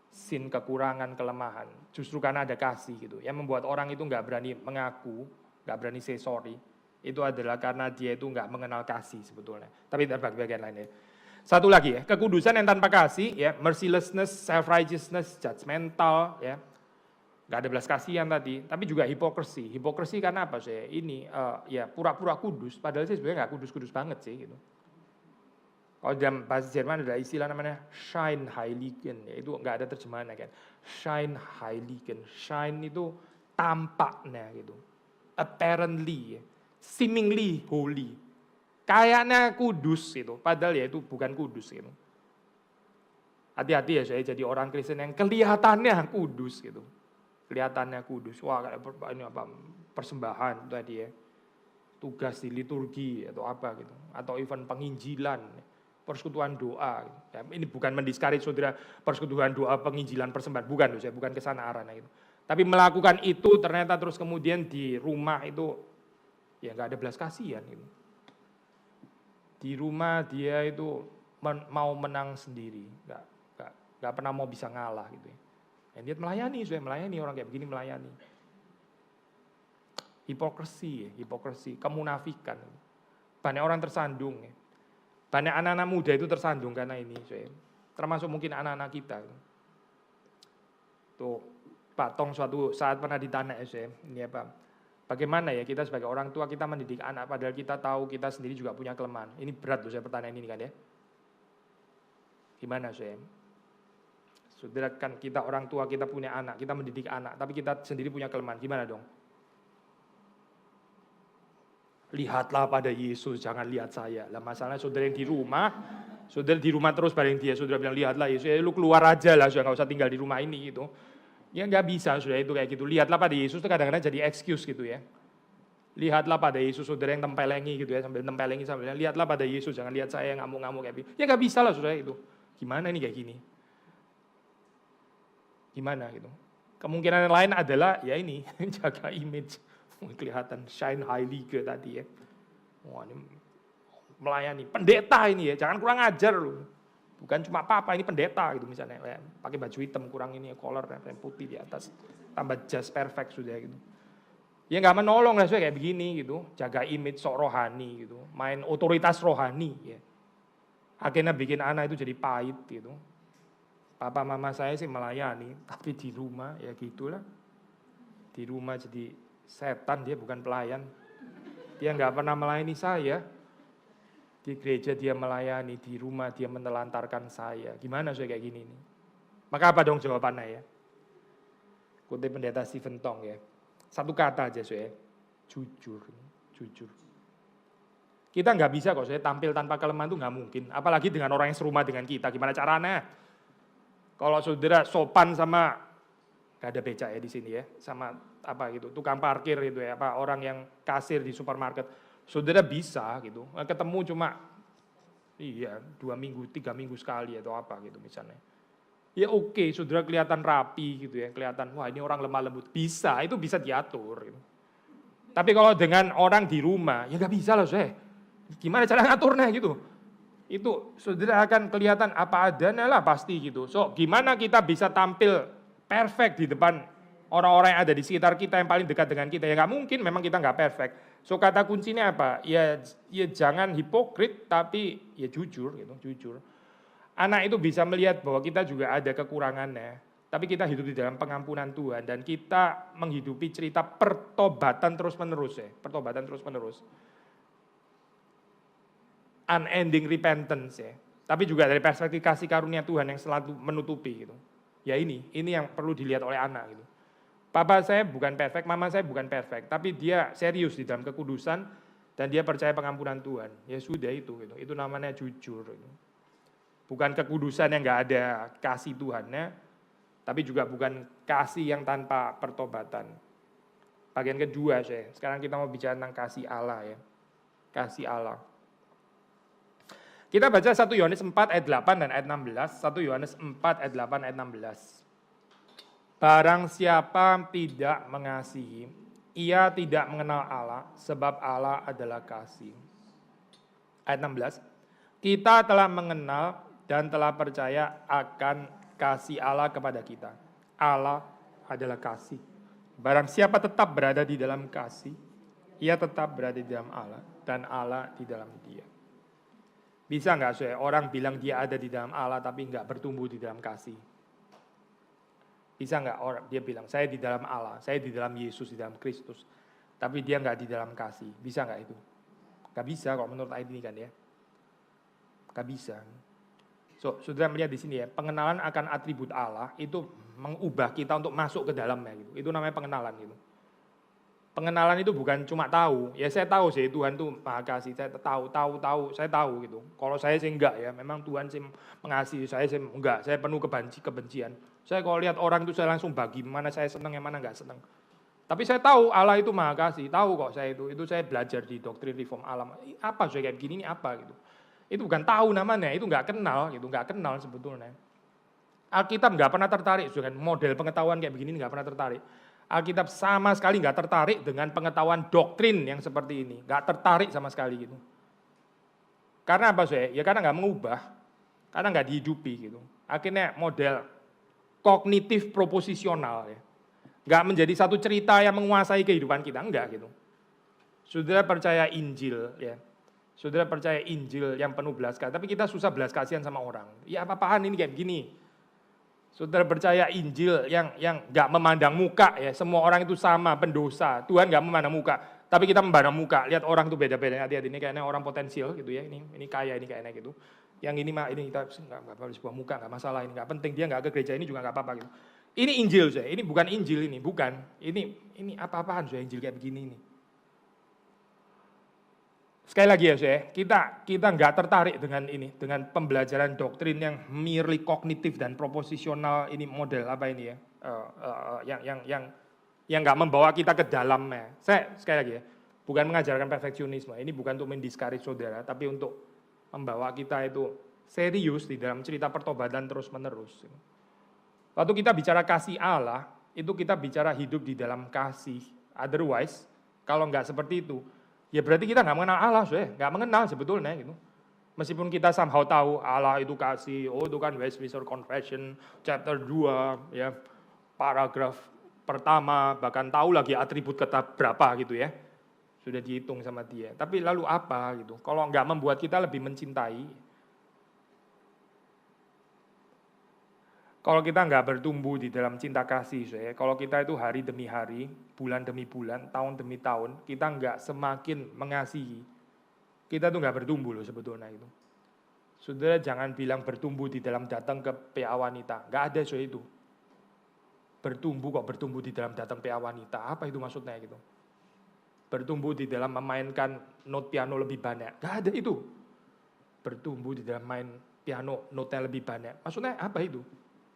sin, kekurangan, kelemahan. Justru karena ada kasih gitu. Yang membuat orang itu nggak berani mengaku, nggak berani say sorry. Itu adalah karena dia itu nggak mengenal kasih sebetulnya. Tapi bagian lain ya. Satu lagi ya, kekudusan yang tanpa kasih ya, mercilessness, self-righteousness, judgmental ya. Nggak ada belas kasihan tadi, tapi juga hipokrisi. Hipokrisi karena apa sih? Ini ya pura-pura kudus, padahal sih sebenarnya nggak kudus-kudus banget sih gitu. Kalau dalam bahasa Jerman ada istilah namanya Scheinheiligen, ya, itu nggak ada terjemahannya kan. Scheinheiligen, shine itu tampaknya gitu, apparently, seemingly holy, kayaknya kudus gitu, padahal ya itu bukan kudus gitu. Hati-hati ya saya jadi orang Kristen yang kelihatannya kudus gitu. Kelihatannya kudus, wah kayak ini apa persembahan tadi ya, tugas di liturgi atau apa gitu, atau event penginjilan, persekutuan doa. Gitu. Ya, ini bukan mendiscourage saudara persekutuan doa, penginjilan, persembahan, bukan saya bukan kesana arahnya gitu. Tapi melakukan itu ternyata terus kemudian di rumah itu ya nggak ada belas kasihan gitu. Di rumah dia itu mau menang sendiri, nggak pernah mau bisa ngalah gitu ya. Dia melayani, saya melayani orang kayak begini melayani. Hipokrisi, kemunafikan. Banyak orang tersandung. Ya. Banyak anak-anak muda itu tersandung karena ini, saya. Termasuk mungkin anak-anak kita. Tuh, Pak Tong suatu saat pernah ditanya saya, ini apa? Bagaimana ya kita sebagai orang tua kita mendidik anak padahal kita tahu kita sendiri juga punya kelemahan. Ini berat loh saya pertanyaan ini kan ya. Gimana saya? Saudara kan kita orang tua, kita punya anak, kita mendidik anak, tapi kita sendiri punya kelemahan. Gimana dong? Lihatlah pada Yesus, jangan lihat saya. Lah masalahnya saudara yang di rumah terus bareng dia, saudara bilang lihatlah Yesus, lu keluar aja lah, saudara nggak usah tinggal di rumah ini gitu. Ya nggak bisa saudara itu kayak gitu. Lihatlah pada Yesus itu kadang-kadang jadi excuse gitu ya. Lihatlah pada Yesus, saudara yang tempelengi gitu ya, sambil tempelengi sambil lihatlah pada Yesus, jangan lihat saya yang ngamuk-ngamuk kayak gitu. Ya nggak bisa lah saudara itu. Gimana ini kayak gini? Gimana gitu. Kemungkinan yang lain adalah ya ini jaga image, kelihatan Scheinheilige tadi ya. Wah ini melayani pendeta ini ya, jangan kurang ajar loh. Bukan cuma apa-apa ini pendeta gitu misalnya, ya, pakai baju hitam kurang ini collar yang putih di atas, tambah jas perfect sudah gitu. Ya nggak menolong lah kayak begini gitu, jaga image sok rohani gitu, main otoritas rohani ya. Akhirnya bikin anak itu jadi pahit gitu. Papa mama saya sih melayani, tapi di rumah ya gitulah. Di rumah jadi setan, dia bukan pelayan. Dia nggak pernah melayani saya. Di gereja dia melayani, di rumah dia menelantarkan saya. Gimana saya kayak gini nih? Maka apa dong jawabannya ya? Kutip pendeta Stephen Tong ya. Satu kata aja saya, jujur. Kita nggak bisa kok saya tampil tanpa kelemahan itu nggak mungkin. Apalagi dengan orang yang serumah dengan kita. Gimana caranya? Kalau saudara sopan sama gak ada becak ya di sini ya, sama apa gitu, tukang parkir gitu ya, apa orang yang kasir di supermarket, saudara bisa gitu, ketemu cuma 2 minggu, 3 minggu sekali atau apa gitu misalnya. Ya oke, saudara kelihatan rapi gitu ya, kelihatan wah ini orang lemah lembut, bisa, itu bisa diatur gitu. Tapi kalau dengan orang di rumah, ya gak bisa lah saya, gimana cara ngaturnya gitu. Itu saudara akan kelihatan apa adanya lah pasti gitu. So gimana kita bisa tampil perfect di depan orang-orang yang ada di sekitar kita yang paling dekat dengan kita, ya nggak mungkin, memang kita nggak perfect. So kata kuncinya apa? Ya jangan hipokrit tapi ya jujur gitu, jujur. Anak itu bisa melihat bahwa kita juga ada kekurangannya, tapi kita hidup di dalam pengampunan Tuhan dan kita menghidupi cerita pertobatan terus-menerus ya, pertobatan terus-menerus. Unending repentance ya. Tapi juga dari perspektif kasih karunia Tuhan yang selalu menutupi gitu. Ya ini yang perlu dilihat oleh anak gitu. Papa saya bukan perfect, mama saya bukan perfect, tapi dia serius di dalam kekudusan dan dia percaya pengampunan Tuhan. Ya sudah itu gitu. Itu namanya jujur. Gitu. Bukan kekudusan yang nggak ada kasih Tuhannya, tapi juga bukan kasih yang tanpa pertobatan. Bagian kedua saya. Sekarang kita mau bicara tentang kasih Allah ya. Kasih Allah. Kita baca 1 Yohanes 4 ayat 8 dan ayat 16. 1 Yohanes 4 ayat 8 ayat 16. Barang siapa tidak mengasihi, ia tidak mengenal Allah, sebab Allah adalah kasih. Ayat 16. Kita telah mengenal dan telah percaya akan kasih Allah kepada kita. Allah adalah kasih. Barang siapa tetap berada di dalam kasih, ia tetap berada di dalam Allah, dan Allah di dalam dia. Bisa nggak saya orang bilang dia ada di dalam Allah, tapi nggak bertumbuh di dalam kasih? Bisa nggak orang dia bilang, saya di dalam Allah, saya di dalam Yesus, di dalam Kristus, tapi dia nggak di dalam kasih? Bisa nggak itu? Nggak bisa kok menurut ayat ini kan ya. Nggak bisa. So, saudara melihat di sini ya, pengenalan akan atribut Allah itu mengubah kita untuk masuk ke dalamnya gitu. Itu namanya pengenalan gitu. Pengenalan itu bukan cuma tahu. Ya saya tahu sih Tuhan tuh Maha Kasih. Saya tahu, saya tahu gitu. Kalau saya sih enggak ya, memang Tuhan sih mengasihi, saya sih enggak. Saya penuh kebencian. Saya kalau lihat orang itu saya langsung bagi mana saya senang, yang mana enggak senang. Tapi saya tahu Allah itu Maha Kasih. Tahu kok saya itu. Itu saya belajar di doktrin reform alam. Apa saya kayak begini ini apa gitu. Itu bukan tahu namanya, itu nggak kenal gitu, nggak kenal sebetulnya. Alkitab nggak pernah tertarik dengan model pengetahuan kayak begini, nggak pernah tertarik. Alkitab sama sekali nggak tertarik dengan pengetahuan doktrin yang seperti ini, nggak tertarik sama sekali gitu. Karena apa sih? Ya karena nggak mengubah, karena nggak dihidupi gitu. Akhirnya model kognitif proposisional ya, nggak menjadi satu cerita yang menguasai kehidupan kita, enggak gitu. Saudara percaya Injil ya. Saudara percaya Injil yang penuh belas kasihan, tapi kita susah belas kasihan sama orang. Ya apa-apaan ini kayak begini. Saudara percaya Injil yang nggak memandang muka ya, semua orang itu sama pendosa. Tuhan nggak memandang muka, tapi kita memandang muka. Lihat orang tuh beda-beda. Hati-hati ini kayaknya orang potensial gitu ya. Ini kaya, ini kayaknya gitu. Yang ini mah ini kita nggak apa-apa sebuah muka, nggak masalah, ini nggak penting. Dia nggak ke gereja ini juga nggak apa-apa gitu. Ini Injil saya. Ini bukan Injil ini, bukan. Ini apa-apaan saya Injil kayak begini ini. Sekali lagi ya saya, kita nggak tertarik dengan ini, dengan pembelajaran doktrin yang merely kognitif dan proposisional ini model apa ini ya, yang nggak membawa kita ke dalamnya. Saya sekali lagi ya, bukan mengajarkan perfeksionisme, ini bukan untuk mendiscourage saudara, tapi untuk membawa kita itu serius di dalam cerita pertobatan terus menerus. Waktu kita bicara kasih Allah, itu kita bicara hidup di dalam kasih. Otherwise, kalau nggak seperti itu, ya berarti kita nggak mengenal Allah, nggak mengenal sebetulnya gitu. Meskipun kita somehow tahu Allah itu kasih, oh itu kan Westminster Confession chapter 2 ya, paragraf pertama, bahkan tahu lagi atribut kata berapa gitu ya. Sudah dihitung sama dia. Tapi lalu apa gitu? Kalau nggak membuat kita lebih mencintai, kalau kita nggak bertumbuh di dalam cinta kasih, kalau kita itu hari demi hari, bulan demi bulan, tahun demi tahun, kita nggak semakin mengasihi, kita tuh nggak bertumbuh loh sebetulnya itu. Saudara jangan bilang bertumbuh di dalam datang ke PA wanita, nggak ada itu. Bertumbuh kok bertumbuh di dalam datang PA wanita, apa itu maksudnya gitu? Bertumbuh di dalam memainkan not piano lebih banyak, nggak ada itu. Bertumbuh di dalam main piano notnya lebih banyak, maksudnya apa itu?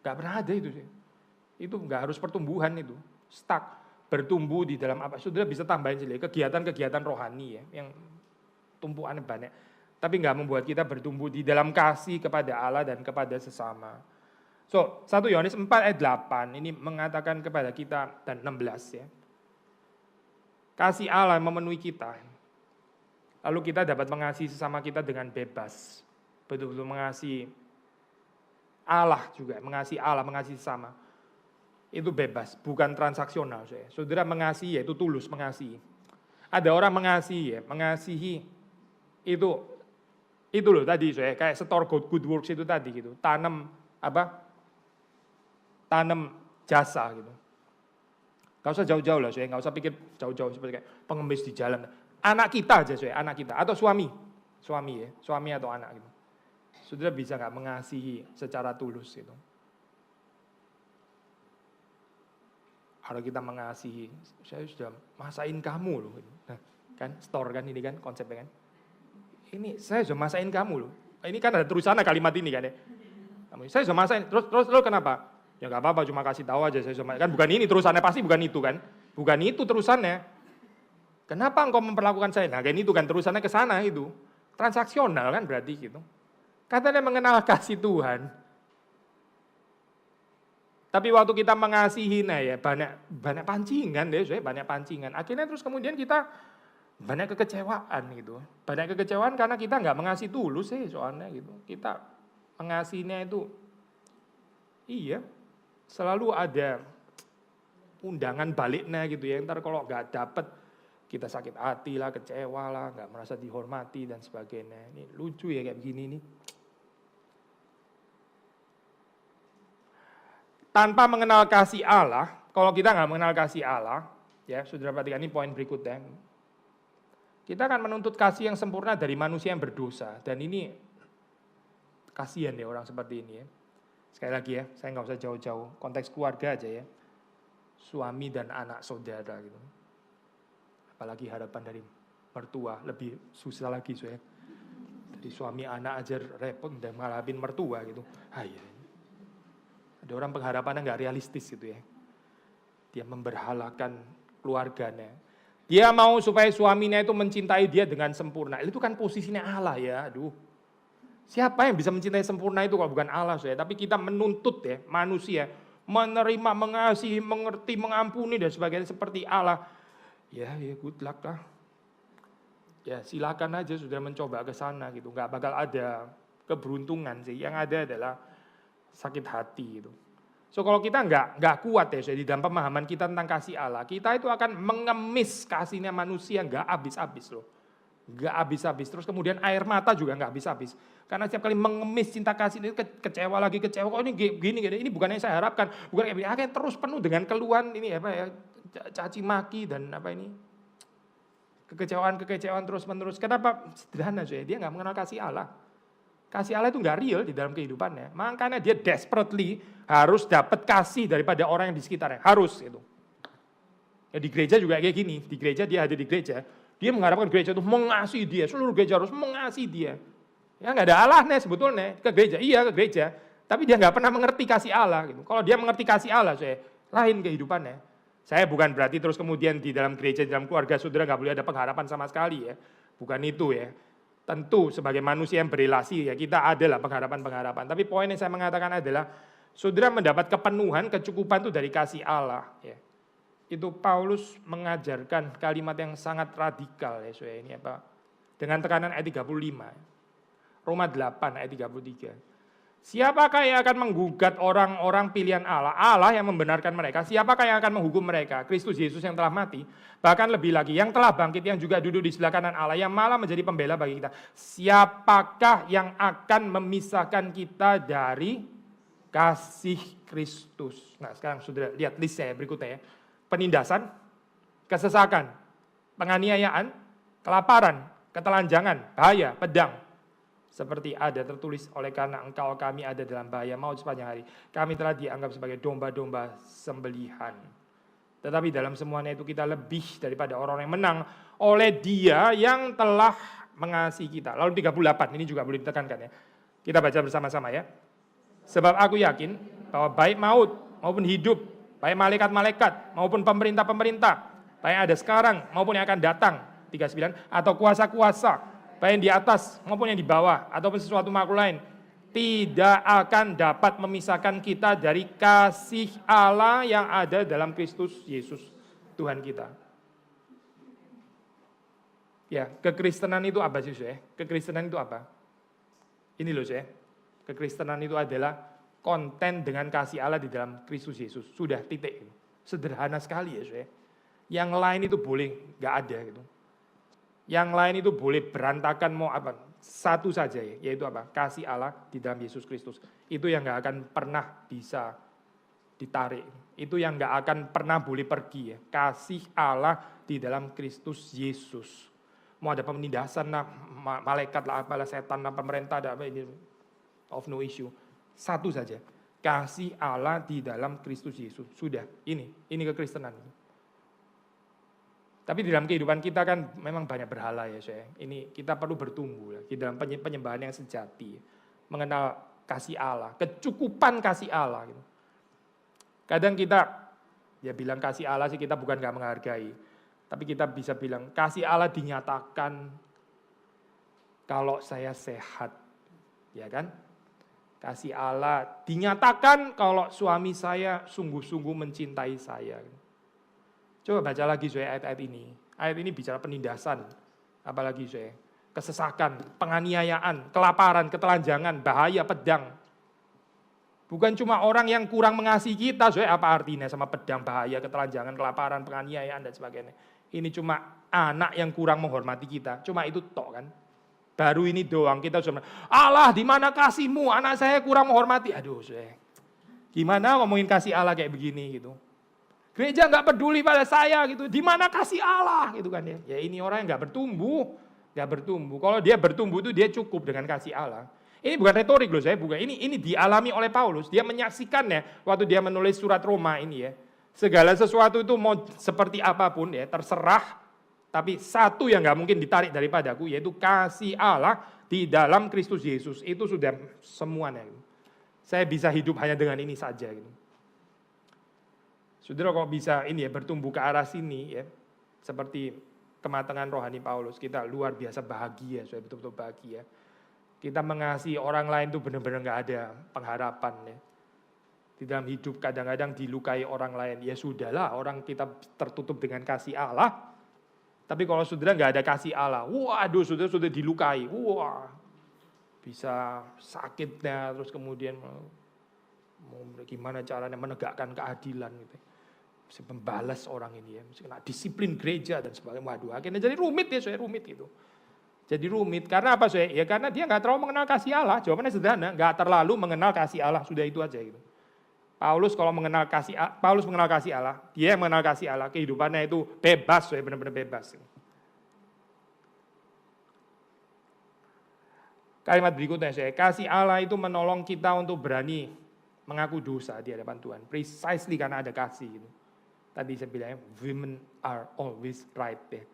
Gak pernah ada itu sih. Itu nggak harus pertumbuhan itu. Stuck. Bertumbuh di dalam apa. Saudara bisa tambahin sih kegiatan-kegiatan rohani ya. Yang tumpuannya banyak. Tapi nggak membuat kita bertumbuh di dalam kasih kepada Allah dan kepada sesama. So, 1 Yohanes 4 ayat 8 ini mengatakan kepada kita, dan 16 ya. Kasih Allah memenuhi kita. Lalu kita dapat mengasihi sesama kita dengan bebas. Betul-betul mengasihi Allah juga, mengasihi Allah, mengasihi sesama. Itu bebas, bukan transaksional. Saudara mengasihi, yaitu tulus mengasihi. Ada orang mengasihi, ya, mengasihi itu loh tadi, kayak store good works itu tadi gitu. Tanam jasa gitu. Gak usah jauh-jauh lah, nggak usah pikir jauh-jauh seperti kayak pengemis di jalan. Anak kita aja, anak kita atau suami atau anak gitu. Saudara bisa nggak mengasihi secara tulus gitu? Kalau kita mengasihi, saya sudah masain kamu loh. Nah, kan store kan ini kan konsepnya kan. Ini saya sudah masain kamu loh. Ini kan ada terusannya kalimat ini kan ya. Saya sudah masain, terus lo kenapa? Ya nggak apa-apa, cuma kasih tahu aja. Saya sudah, kan bukan ini terusannya, pasti bukan itu kan. Bukan itu terusannya. Kenapa engkau memperlakukan saya? Nah, kayak itu kan terusannya ke sana itu. Transaksional kan berarti gitu. Katanya mengenal kasih Tuhan. Tapi waktu kita mengasihi, nah ya banyak pancingan deh, banyak pancingan. Akhirnya terus kemudian kita banyak kekecewaan gitu. Banyak kekecewaan karena kita nggak mengasihi tulus sih soalnya gitu. Kita mengasihinya itu, iya, selalu ada undangan baliknya gitu ya. Ntar kalau nggak dapet, kita sakit hati lah, kecewa lah, nggak merasa dihormati dan sebagainya. Ini lucu ya kayak begini nih. Tanpa mengenal kasih Allah, kalau kita nggak mengenal kasih Allah, ya saudara perhatikan ini poin berikutnya. Kita akan menuntut kasih yang sempurna dari manusia yang berdosa. Dan ini kasihan ya orang seperti ini ya. Sekali lagi ya, saya nggak usah jauh-jauh, konteks keluarga aja ya. Suami dan anak saudara gitu. Apalagi harapan dari mertua, lebih susah lagi saya. Jadi suami anak aja repot dan ngalapin mertua gitu. Iya. Ada orang pengharapannya nggak realistis gitu ya. Dia memberhalakan keluarganya. Dia mau supaya suaminya itu mencintai dia dengan sempurna. Itu kan posisinya Allah ya. Aduh. Siapa yang bisa mencintai sempurna itu kalau bukan Allah saya. Tapi kita menuntut ya manusia menerima, mengasihi, mengerti, mengampuni dan sebagainya seperti Allah. Ya good luck lah. Ya silakan aja sudah mencoba ke sana gitu. Nggak bakal ada keberuntungan sih. Yang ada adalah sakit hati gitu. So kalau kita nggak kuat ya, di dalam pemahaman kita tentang kasih Allah, kita itu akan mengemis kasihnya manusia nggak habis-habis loh, nggak habis-habis. Terus kemudian air mata juga nggak habis-habis. Karena setiap kali mengemis cinta kasih itu kecewa lagi kecewa. Kok ini gini, ini bukan yang saya harapkan, bukan kayak begini. Terus penuh dengan keluhan ini apa ya, caci maki dan apa ini, kekecewaan terus menerus. Kenapa? Sederhana saja, dia nggak mengenal kasih Allah. Kasih Allah itu nggak real di dalam kehidupannya. Makanya dia desperately harus dapat kasih daripada orang yang di sekitarnya. Harus itu. Ya, di gereja juga kayak gini. Di gereja dia ada di gereja. Dia mengharapkan gereja itu mengasihi dia. Seluruh gereja harus mengasihi dia. Ya nggak ada Allahnya sebetulnya ke gereja. Iya ke gereja. Tapi dia nggak pernah mengerti kasih Allah. Gitu. Kalau dia mengerti kasih Allah, lain kehidupannya. Saya bukan berarti terus kemudian di dalam gereja, di dalam keluarga saudara nggak boleh ada pengharapan sama sekali ya. Bukan itu ya. Tentu sebagai manusia yang berelasi ya kita adalah pengharapan-pengharapan. Tapi poin yang saya mengatakan adalah saudara mendapat kepenuhan, kecukupan itu dari kasih Allah. Ya. Itu Paulus mengajarkan kalimat yang sangat radikal ya saudara ini apa? Dengan tekanan ayat 35. Roma 8 ayat 33. Siapakah yang akan menggugat orang-orang pilihan Allah? Allah yang membenarkan mereka. Siapakah yang akan menghukum mereka? Kristus Yesus yang telah mati. Bahkan lebih lagi, yang telah bangkit, yang juga duduk di sebelah kanan Allah, yang malah menjadi pembela bagi kita. Siapakah yang akan memisahkan kita dari kasih Kristus? Nah sekarang sudah lihat list saya berikutnya ya. Penindasan, kesesakan, penganiayaan, kelaparan, ketelanjangan, bahaya, pedang. Seperti ada tertulis, oleh karena engkau kami ada dalam bahaya maut sepanjang hari. Kami telah dianggap sebagai domba-domba sembelihan. Tetapi dalam semuanya itu kita lebih daripada orang yang menang oleh Dia yang telah mengasihi kita. Lalu 38, ini juga boleh ditekankan ya. Kita baca bersama-sama ya. Sebab aku yakin bahwa baik maut maupun hidup, baik malaikat-malaikat maupun pemerintah-pemerintah, baik yang ada sekarang maupun yang akan datang, 39, atau kuasa-kuasa, baik yang di atas maupun yang di bawah, ataupun sesuatu makhluk lain, tidak akan dapat memisahkan kita dari kasih Allah yang ada dalam Kristus Yesus, Tuhan kita. Ya, kekristenan itu apa sih, saya? Kekristenan itu apa? Ini loh, saya. Kekristenan itu adalah konten dengan kasih Allah di dalam Kristus Yesus. Sudah, titik. Sederhana sekali ya, saya. Yang lain itu boleh nggak ada gitu. Yang lain itu boleh berantakan mau apa. Satu saja ya, yaitu apa? Kasih Allah di dalam Yesus Kristus. Itu yang nggak akan pernah bisa ditarik. Itu yang nggak akan pernah boleh pergi ya. Kasih Allah di dalam Kristus Yesus. Mau ada penindasan lah, malaikat lah, apalah setan lah, pemerintah, ada apa ini, of no issue. Satu saja, kasih Allah di dalam Kristus Yesus. Sudah, ini kekristenan. Tapi di dalam kehidupan kita kan memang banyak berhala ya, saya. Ini kita perlu bertumbuh ya, di dalam penyembahan yang sejati, mengenal kasih Allah, kecukupan kasih Allah. Gitu. Kadang kita ya bilang kasih Allah sih kita bukan nggak menghargai, tapi kita bisa bilang kasih Allah dinyatakan kalau saya sehat, ya kan? Kasih Allah dinyatakan kalau suami saya sungguh-sungguh mencintai saya. Coba baca lagi saya ayat-ayat ini. Ayat ini bicara penindasan, apalagi saya kesesakan, penganiayaan, kelaparan, ketelanjangan, bahaya, pedang. Bukan cuma orang yang kurang mengasihi kita, saya apa artinya sama pedang, bahaya, ketelanjangan, kelaparan, penganiayaan dan sebagainya. Ini cuma anak yang kurang menghormati kita, cuma itu tok kan. Baru ini doang kita sudah Allah di mana kasihmu, anak saya kurang menghormati. Aduh saya, gimana ngomongin kasih Allah kayak begini gitu. Gereja nggak peduli pada saya gitu, di mana kasih Allah gitu kan ya. Ya ini orang yang nggak bertumbuh. Kalau dia bertumbuh itu dia cukup dengan kasih Allah. Ini bukan retorik loh saya, bukan. Ini dialami oleh Paulus. Dia menyaksikannya waktu dia menulis surat Roma ini ya. Segala sesuatu itu mau seperti apapun ya, terserah. Tapi satu yang nggak mungkin ditarik daripadaku, yaitu kasih Allah di dalam Kristus Yesus. Itu sudah semuanya. Saya bisa hidup hanya dengan ini saja. Gitu. Saudara kok bisa ini ya bertumbuh ke arah sini ya, seperti kematangan rohani Paulus, kita luar biasa bahagia, saya betul-betul bahagia. Kita mengasihi orang lain itu benar-benar nggak ada pengharapan ya. Di dalam hidup kadang-kadang dilukai orang lain, ya sudahlah orang kita tertutup dengan kasih Allah. Tapi kalau saudara nggak ada kasih Allah, waduh saudara sudah dilukai, wah bisa sakitnya, terus kemudian mau gimana caranya menegakkan keadilan gitu. Mesti membalas orang ini ya, mesti kena disiplin gereja dan sebagainya. Waduh, akhirnya jadi rumit ya, saya rumit gitu. Jadi rumit karena apa saya? Ya karena dia nggak terlalu mengenal kasih Allah. Jawabannya sederhana, nggak terlalu mengenal kasih Allah, sudah itu aja gitu. Paulus mengenal kasih Allah, dia yang mengenal kasih Allah, kehidupannya itu bebas, saya benar-benar bebas. Kalimat berikutnya saya, kasih Allah itu menolong kita untuk berani mengaku dosa di hadapan Tuhan. Precisely karena ada kasih. Gitu. Tadi saya bilang, women are always right. Ya.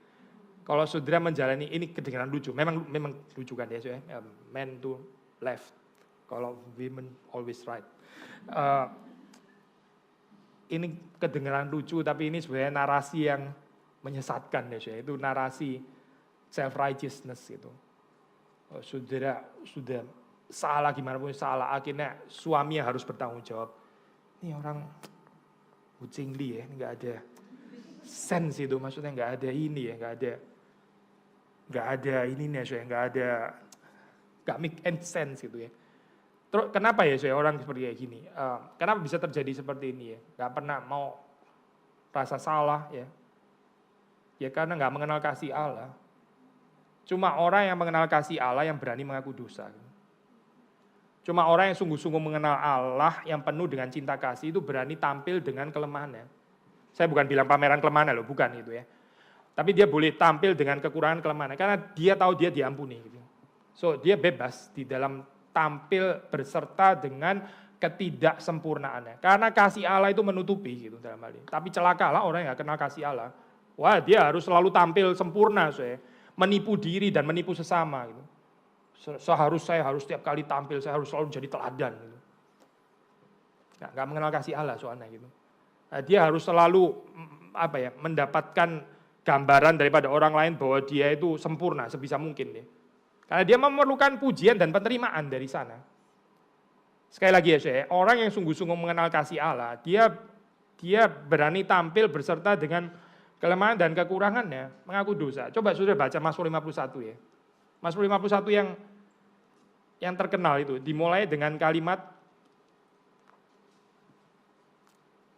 Kalau saudara menjalani, ini kedengaran lucu, memang lucu kan ya, saya, men to left. Kalau women always right. Ini kedengaran lucu, tapi ini sebenarnya narasi yang menyesatkan ya, saya. Itu narasi self-righteousness itu. Saudara sudah salah gimana pun salah, akhirnya suami yang harus bertanggung jawab. Ini orang kucing li ya, nggak ada sense itu, maksudnya nggak ada ini ya, nggak ada ininya saya, nggak make sense gitu ya. Terus kenapa ya saya orang seperti kayak gini? Kenapa bisa terjadi seperti ini ya? Nggak pernah mau rasa salah ya? Ya karena nggak mengenal kasih Allah. Cuma orang yang mengenal kasih Allah yang berani mengaku dosa. Cuma orang yang sungguh-sungguh mengenal Allah yang penuh dengan cinta kasih itu berani tampil dengan kelemahannya. Saya bukan bilang pameran kelemahannya loh, bukan itu ya. Tapi dia boleh tampil dengan kekurangan kelemahannya karena dia tahu dia diampuni. Gitu. So dia bebas di dalam tampil berserta dengan ketidaksempurnaannya. Karena kasih Allah itu menutupi gitu dalam hal ini. Tapi celakalah orang yang gak kenal kasih Allah. Wah dia harus selalu tampil sempurna, saya menipu diri dan menipu sesama. Gitu. Saya harus setiap kali tampil, saya harus selalu jadi teladan. Gitu. Gak mengenal kasih Allah soalnya gitu. Nah, dia harus selalu mendapatkan gambaran daripada orang lain bahwa dia itu sempurna sebisa mungkin ya. Karena dia memerlukan pujian dan penerimaan dari sana. Sekali lagi ya saya, orang yang sungguh-sungguh mengenal kasih Allah, dia berani tampil berserta dengan kelemahan dan kekurangannya, mengaku dosa. Coba sudah baca Mazmur 51 ya. Mazmur 51 yang terkenal itu, dimulai dengan kalimat,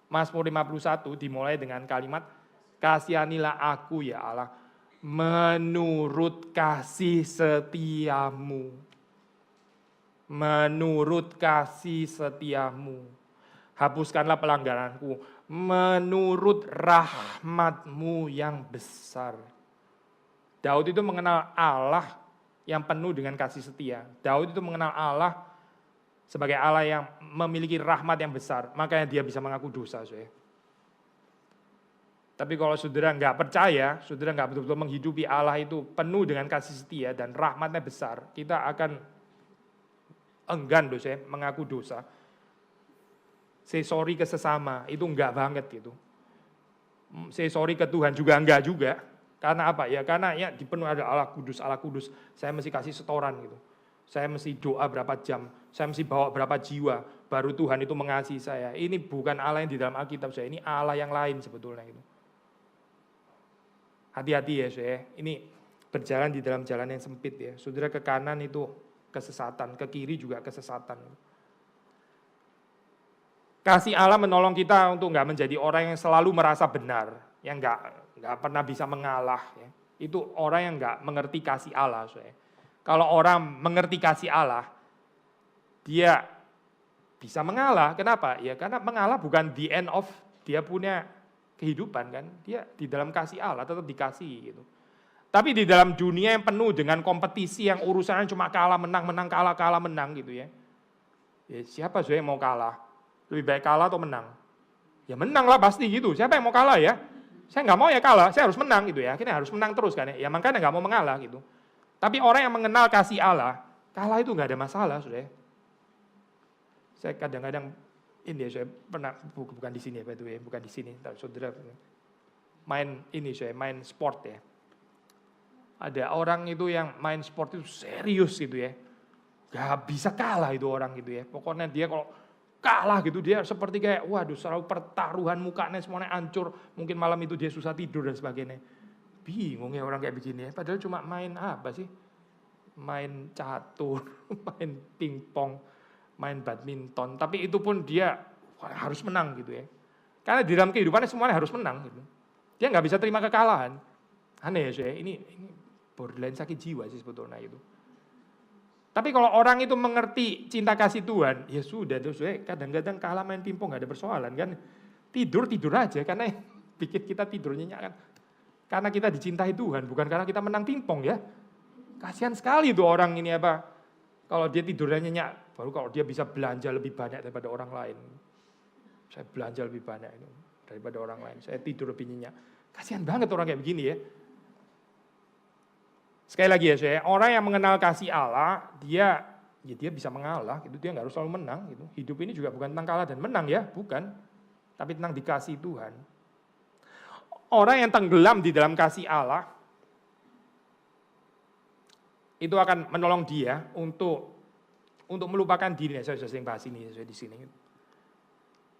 Mazmur 51 dimulai dengan kalimat, kasihanilah aku ya Allah, menurut kasih setiamu. Menurut kasih setiamu. Hapuskanlah pelanggaranku. Menurut rahmatmu yang besar. Daud itu mengenal Allah yang penuh dengan kasih setia. Daud itu mengenal Allah Sebagai Allah yang memiliki rahmat yang besar, makanya dia bisa mengaku dosa. Saudara. Tapi kalau saudara nggak percaya, saudara nggak betul-betul menghidupi Allah itu penuh dengan kasih setia dan rahmatnya besar, kita akan enggan dosa, mengaku dosa. Say sorry ke sesama, itu enggak banget gitu. Say sorry ke Tuhan juga enggak juga. Karena apa? Ya karena ya dipenuhi ada Allah Kudus, saya mesti kasih setoran gitu. Saya mesti doa berapa jam, saya mesti bawa berapa jiwa, baru Tuhan itu mengasihi saya. Ini bukan Allah yang di dalam Alkitab saya, ini Allah yang lain sebetulnya gitu. Hati-hati ya saya, ini berjalan di dalam jalan yang sempit ya. Saudara ke kanan itu kesesatan, ke kiri juga kesesatan. Kasih Allah menolong kita untuk nggak menjadi orang yang selalu merasa benar, yang nggak pernah bisa mengalah. Ya. Itu orang yang nggak mengerti kasih Allah. Saya. Kalau orang mengerti kasih Allah, dia bisa mengalah. Kenapa? Ya karena mengalah bukan the end of dia punya kehidupan kan. Dia di dalam kasih Allah tetap dikasih gitu. Tapi di dalam dunia yang penuh dengan kompetisi yang urusannya cuma kalah menang kalah menang gitu ya. Ya siapa yang mau kalah? Lebih baik kalah atau menang? Ya menang lah pasti gitu. Siapa yang mau kalah ya? Saya nggak mau ya kalah, saya harus menang gitu ya. Akhirnya harus menang terus kan ya. Ya makanya nggak mau mengalah gitu. Tapi orang yang mengenal kasih Allah, kalah itu nggak ada masalah, saudara. Saya kadang-kadang ini saya pernah bukan di sini ya, by the way, bukan di sini, saudara main ini saya main sport ya. Ada orang itu yang main sport itu serius gitu ya, nggak bisa kalah itu orang gitu ya. Pokoknya dia kalau kalah gitu dia seperti kayak waduh selalu pertaruhan mukanya semuanya hancur. Mungkin malam itu dia susah tidur dan sebagainya. Bingung ya orang kayak begini ya, padahal cuma main apa sih? Main catur, main pingpong, main badminton. Tapi itu pun dia harus menang gitu ya. Karena di dalam kehidupannya semuanya harus menang gitu. Dia nggak bisa terima kekalahan. Aneh ya saya, ini borderline sakit jiwa sih sebetulnya itu. Tapi kalau orang itu mengerti cinta kasih Tuhan, ya sudah terus ya kadang-kadang kalah main pingpong nggak ada persoalan kan. Tidur aja karena bikin kita tidur nyenyak kan. Karena kita dicintai Tuhan, bukan karena kita menang pingpong ya. Kasihan sekali tuh orang ini apa. Kalau dia tidurnya nyenyak, baru kalau dia bisa belanja lebih banyak daripada orang lain. Saya belanja lebih banyak daripada orang lain. Saya tidur lebih nyenyak. Kasihan banget orang kayak begini ya. Sekali lagi ya saya, orang yang mengenal kasih Allah, dia bisa mengalah, gitu. Dia nggak harus selalu menang. Gitu. Hidup ini juga bukan tentang kalah dan menang ya, bukan. Tapi tentang dikasih Tuhan. Orang yang tenggelam di dalam kasih Allah, itu akan menolong dia untuk melupakan dirinya. Saya sudah sering bahas ini saya di sini.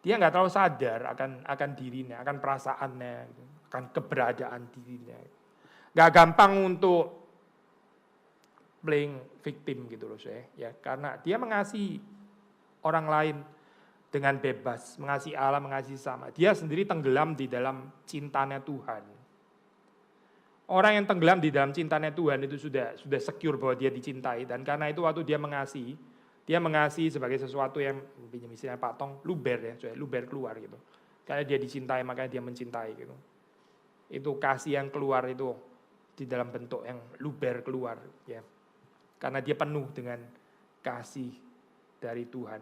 Dia nggak terlalu sadar akan dirinya, akan perasaannya, gitu. Akan keberadaan dirinya. Nggak gampang untuk playing victim gitu loh saya. Ya, karena dia mengasihi orang lain dengan bebas, mengasihi Allah, mengasihi sama. Dia sendiri tenggelam di dalam cintanya Tuhan. Orang yang tenggelam di dalam cintanya Tuhan itu sudah secure bahwa dia dicintai. Dan karena itu waktu dia mengasihi sebagai sesuatu yang, misalnya Pak Tong, luber ya, luber keluar gitu. Karena dia dicintai, makanya dia mencintai gitu. Itu kasih yang keluar itu di dalam bentuk yang luber keluar. Ya. Karena dia penuh dengan kasih dari Tuhan.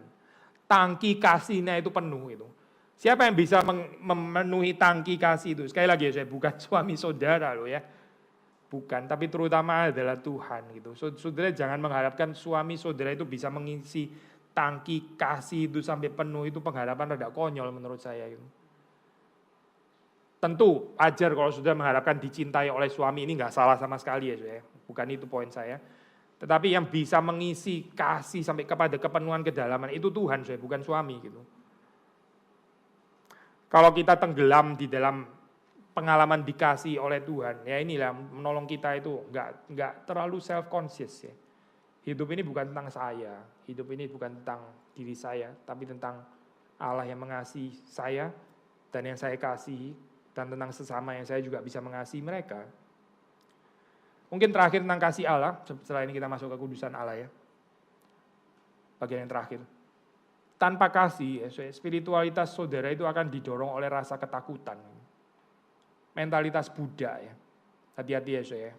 Tangki kasihnya itu penuh itu. Siapa yang bisa memenuhi tangki kasih itu? Sekali lagi ya, saya bukan suami saudara loh ya. Bukan, tapi terutama adalah Tuhan gitu. Saudara jangan mengharapkan suami saudara itu bisa mengisi tangki kasih itu sampai penuh, itu pengharapan rada konyol menurut saya itu. Tentu wajar kalau saudara mengharapkan dicintai oleh suami, ini nggak salah sama sekali ya saya. Bukan itu poin saya. Tetapi yang bisa mengisi kasih sampai kepada kepenuhan kedalaman itu Tuhan, saya bukan suami gitu. Kalau kita tenggelam di dalam pengalaman dikasih oleh Tuhan, ya inilah menolong kita itu nggak terlalu self conscious ya. Hidup ini bukan tentang saya, hidup ini bukan tentang diri saya, tapi tentang Allah yang mengasihi saya dan yang saya kasih, dan tentang sesama yang saya juga bisa mengasihi mereka. Mungkin terakhir tentang kasih Allah, setelah ini kita masuk ke kudusan Allah ya. Bagian yang terakhir. Tanpa kasih, spiritualitas saudara itu akan didorong oleh rasa ketakutan. Mentalitas Buddha ya. Hati-hati ya saya.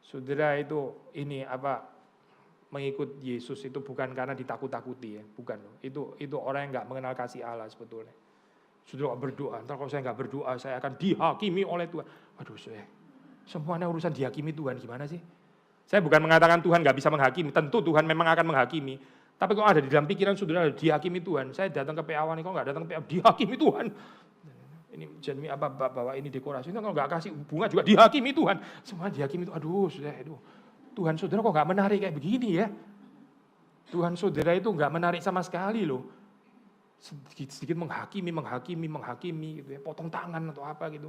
Saudara itu ini mengikut Yesus itu bukan karena ditakut-takuti ya, bukan. Itu orang yang nggak mengenal kasih Allah sebetulnya. Saudara berdoa, ntar kalau saya nggak berdoa saya akan dihakimi oleh Tuhan. Waduh, semuanya urusan dihakimi Tuhan gimana sih? Saya bukan mengatakan Tuhan nggak bisa menghakimi, tentu Tuhan memang akan menghakimi. Tapi kalau ada di dalam pikiran saudara dihakimi Tuhan, saya datang ke PA nih, kalau nggak datang ke PA dihakimi Tuhan. Ini jadi apa bawa ini dekorasi, kalau nggak kasih bunga juga dihakimi Tuhan. Semua dihakimi Tuhan. Aduh. Tuhan saudara kok nggak menarik kayak begini ya? Tuhan saudara itu nggak menarik sama sekali loh. Sedikit menghakimi gitu ya, potong tangan atau apa gitu.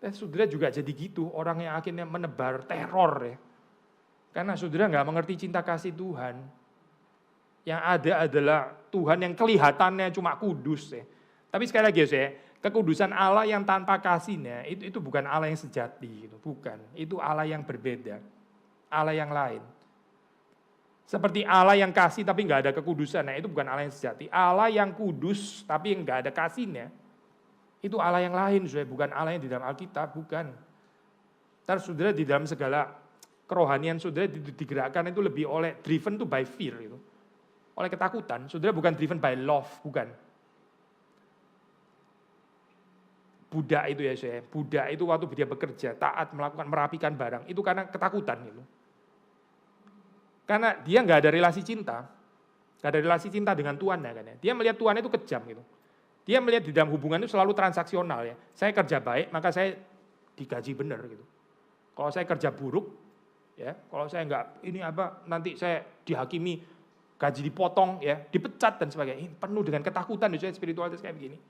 Dan saudara juga jadi gitu, orang yang akhirnya menebar teror ya. Karena saudara nggak mengerti cinta kasih Tuhan. Yang ada adalah Tuhan yang kelihatannya cuma kudus ya. Tapi sekali lagi ya, kekudusan Allah yang tanpa kasihnya itu bukan Allah yang sejati gitu, bukan. Itu Allah yang berbeda. Allah yang lain. Seperti Allah yang kasih tapi nggak ada kekudusan, nah itu bukan Allah yang sejati. Allah yang kudus tapi nggak ada kasihnya, itu Allah yang lain, bukan Allah yang di dalam Alkitab, bukan. Ntar saudara di dalam segala kerohanian saudara digerakkan itu lebih oleh driven to by fear itu. Oleh ketakutan, saudara bukan driven by love, bukan. Budak itu ya saya, budak itu waktu dia bekerja, taat melakukan merapikan barang, itu karena ketakutan gitu. Karena dia nggak ada relasi cinta, nggak ada relasi cinta dengan Tuhan ya kan ya. Dia melihat Tuhan itu kejam gitu. Dia melihat di dalam hubungan itu selalu transaksional ya. Saya kerja baik maka saya digaji benar gitu. Kalau saya kerja buruk ya, kalau saya nggak nanti saya dihakimi, gaji dipotong ya, dipecat dan sebagainya. Penuh dengan ketakutan saya spiritualitas kayak begini.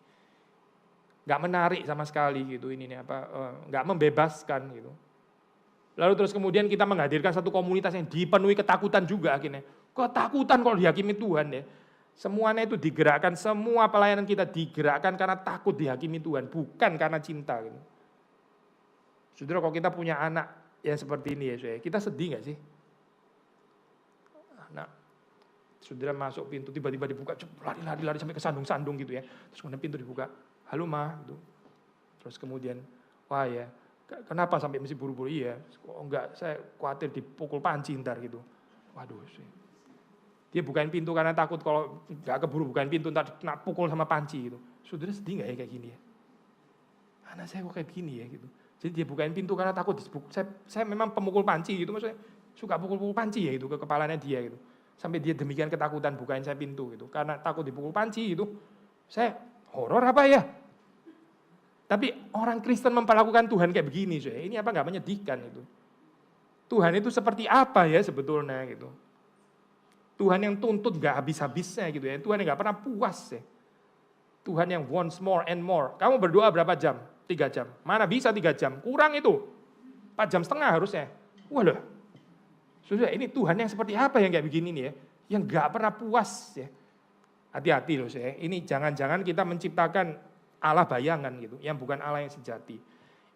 Nggak menarik sama sekali gitu nggak membebaskan gitu. Lalu terus kemudian kita menghadirkan satu komunitas yang dipenuhi ketakutan juga akhirnya. Ketakutan kalau dihakimi Tuhan ya. Semuanya itu digerakkan, semua pelayanan kita digerakkan karena takut dihakimi Tuhan, bukan karena cinta gitu. Saudara, kalau kita punya anak yang seperti ini ya, saudara, kita sedih nggak sih? Nah, saudara masuk pintu tiba-tiba dibuka, lari sampai ke sandung-sandung gitu ya. Terus kemudian pintu dibuka, halo ma, gitu. Terus kemudian, wah ya, kenapa sampai mesti buru-buru? Iya, kok enggak, saya khawatir dipukul panci ntar gitu. Waduh, dia bukain pintu karena takut kalau enggak keburu bukain pintu ntar kena pukul sama panci gitu. Saudara sedih enggak ya kayak gini ya? Anak saya kok kayak gini ya gitu. Jadi dia bukain pintu karena takut saya memang pemukul panci gitu, maksudnya suka pukul-pukul panci ya itu ke kepalanya dia gitu. Sampai dia demikian ketakutan bukain saya pintu gitu karena takut dipukul panci gitu. Saya horor apa ya? Tapi orang Kristen memperlakukan Tuhan kayak begini, ini apa nggak menyedihkan itu? Tuhan itu seperti apa ya sebetulnya gitu? Tuhan yang tuntut nggak habis-habisnya gitu ya. Tuhan yang nggak pernah puas ya. Tuhan yang wants more and more. Kamu berdoa berapa jam? 3 jam. Mana bisa 3 jam? Kurang itu. 4 jam setengah harusnya. Waduh. Sudah ini Tuhan yang seperti apa yang kayak begini nih ya? Yang nggak pernah puas ya. Hati-hati loh saya. Ini jangan-jangan kita menciptakan Allah bayangan gitu, yang bukan Allah yang sejati.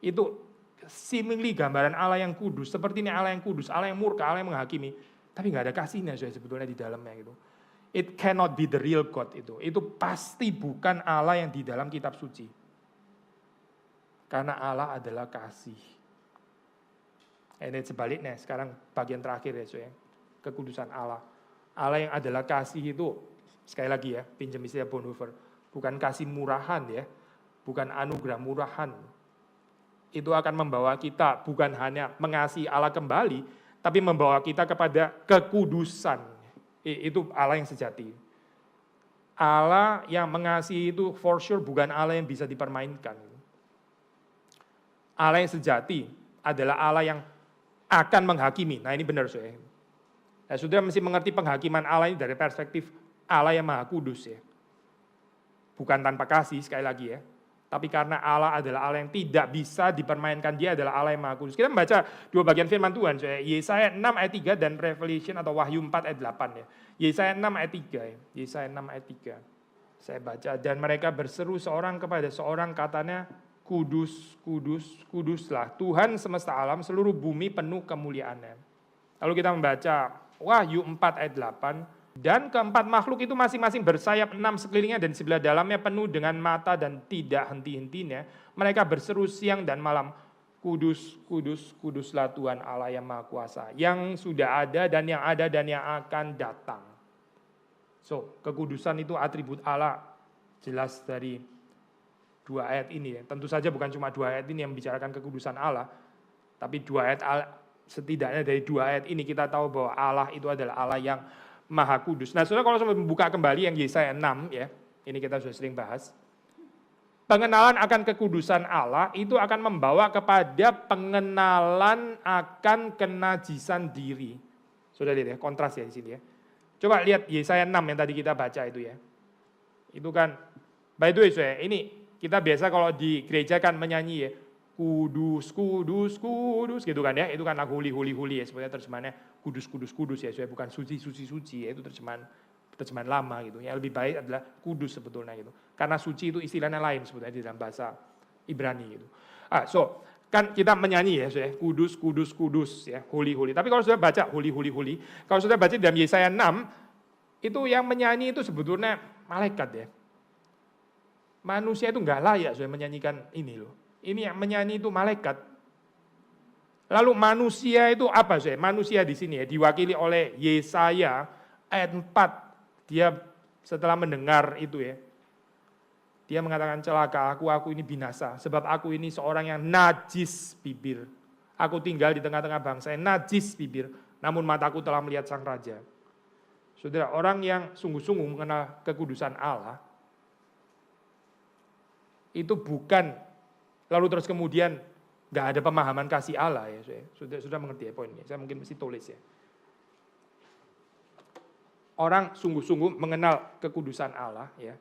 Itu seemingly gambaran Allah yang kudus, seperti ini Allah yang kudus, Allah yang murka, Allah yang menghakimi, tapi nggak ada kasihnya sebetulnya di dalamnya gitu. It cannot be the real God itu. Itu pasti bukan Allah yang di dalam kitab suci. Karena Allah adalah kasih. Ini sebaliknya, sekarang bagian terakhir ya, kekudusan Allah. Allah yang adalah kasih itu, sekali lagi ya, pinjam istilah Bonhoeffer, bukan kasih murahan ya, bukan anugerah murahan. Itu akan membawa kita bukan hanya mengasihi Allah kembali, tapi membawa kita kepada kekudusan. Itu Allah yang sejati. Allah yang mengasihi itu for sure bukan Allah yang bisa dipermainkan. Allah yang sejati adalah Allah yang akan menghakimi. Nah ini benar saudara. Nah, saudara mesti mengerti penghakiman Allah ini dari perspektif Allah yang maha kudus ya. Bukan tanpa kasih, sekali lagi ya. Tapi karena Allah adalah Allah yang tidak bisa dipermainkan, dia adalah Allah yang maha kudus. Kita membaca 2 bagian firman Tuhan, Yesaya 6 ayat 3 dan Revelation atau Wahyu 4 ayat 8 ya. Yesaya 6 ayat 3 ya. Yesaya 6 ayat 3. Saya baca, dan mereka berseru seorang kepada seorang, katanya, kudus, kudus, kuduslah Tuhan semesta alam, seluruh bumi penuh kemuliaannya. Lalu kita membaca Wahyu 4 ayat 8, dan keempat makhluk itu masing-masing bersayap 6 sekelilingnya dan sebelah dalamnya penuh dengan mata dan tidak henti-hentinya. Mereka berseru siang dan malam, Kudus, kudus, kuduslah Tuhan Allah yang Maha Kuasa, yang sudah ada dan yang akan datang. So, kekudusan itu atribut Allah, jelas dari 2 ayat ini ya. Tentu saja bukan cuma 2 ayat ini yang membicarakan kekudusan Allah, tapi 2 ayat setidaknya dari 2 ayat ini kita tahu bahwa Allah itu adalah Allah yang Maha Kudus. Nah, saudara kalau saya membuka kembali yang Yesaya 6 ya, ini kita sudah sering bahas. Pengenalan akan kekudusan Allah itu akan membawa kepada pengenalan akan kenajisan diri. Sudah lihat ya, kontras ya di sini ya. Coba lihat Yesaya 6 yang tadi kita baca itu ya. Itu kan, by the way saudara, ini kita biasa kalau di gereja kan menyanyi ya, kudus, kudus, kudus gitu kan ya. Itu kan lagu huli ya, sebenarnya terjemahannya kudus, kudus, kudus ya, bukan suci, suci, suci ya, itu terjemahan lama gitu. Yang lebih baik adalah kudus sebetulnya gitu. Karena suci itu istilahnya lain sebetulnya di dalam bahasa Ibrani gitu. So kan kita menyanyi ya, kudus, kudus, kudus ya, holy, holy. Tapi kalau sudah baca holy, holy, holy, kalau sudah baca dalam Yesaya 6, itu yang menyanyi itu sebetulnya malaikat ya. Manusia itu enggak layak sudah menyanyikan ini loh. Ini yang menyanyi itu malaikat. Lalu manusia itu apa sih? Manusia di sini ya diwakili oleh Yesaya ayat 4. Dia setelah mendengar itu ya, dia mengatakan celaka, aku ini binasa, sebab aku ini seorang yang najis bibir. Aku tinggal di tengah-tengah bangsa yang najis bibir, namun mataku telah melihat Sang Raja. Saudara, orang yang sungguh-sungguh mengenal kekudusan Allah, itu bukan, lalu terus kemudian gak ada pemahaman kasih Allah ya. Sudah mengerti ya poinnya, saya mungkin mesti tulis ya. Orang sungguh-sungguh mengenal kekudusan Allah ya.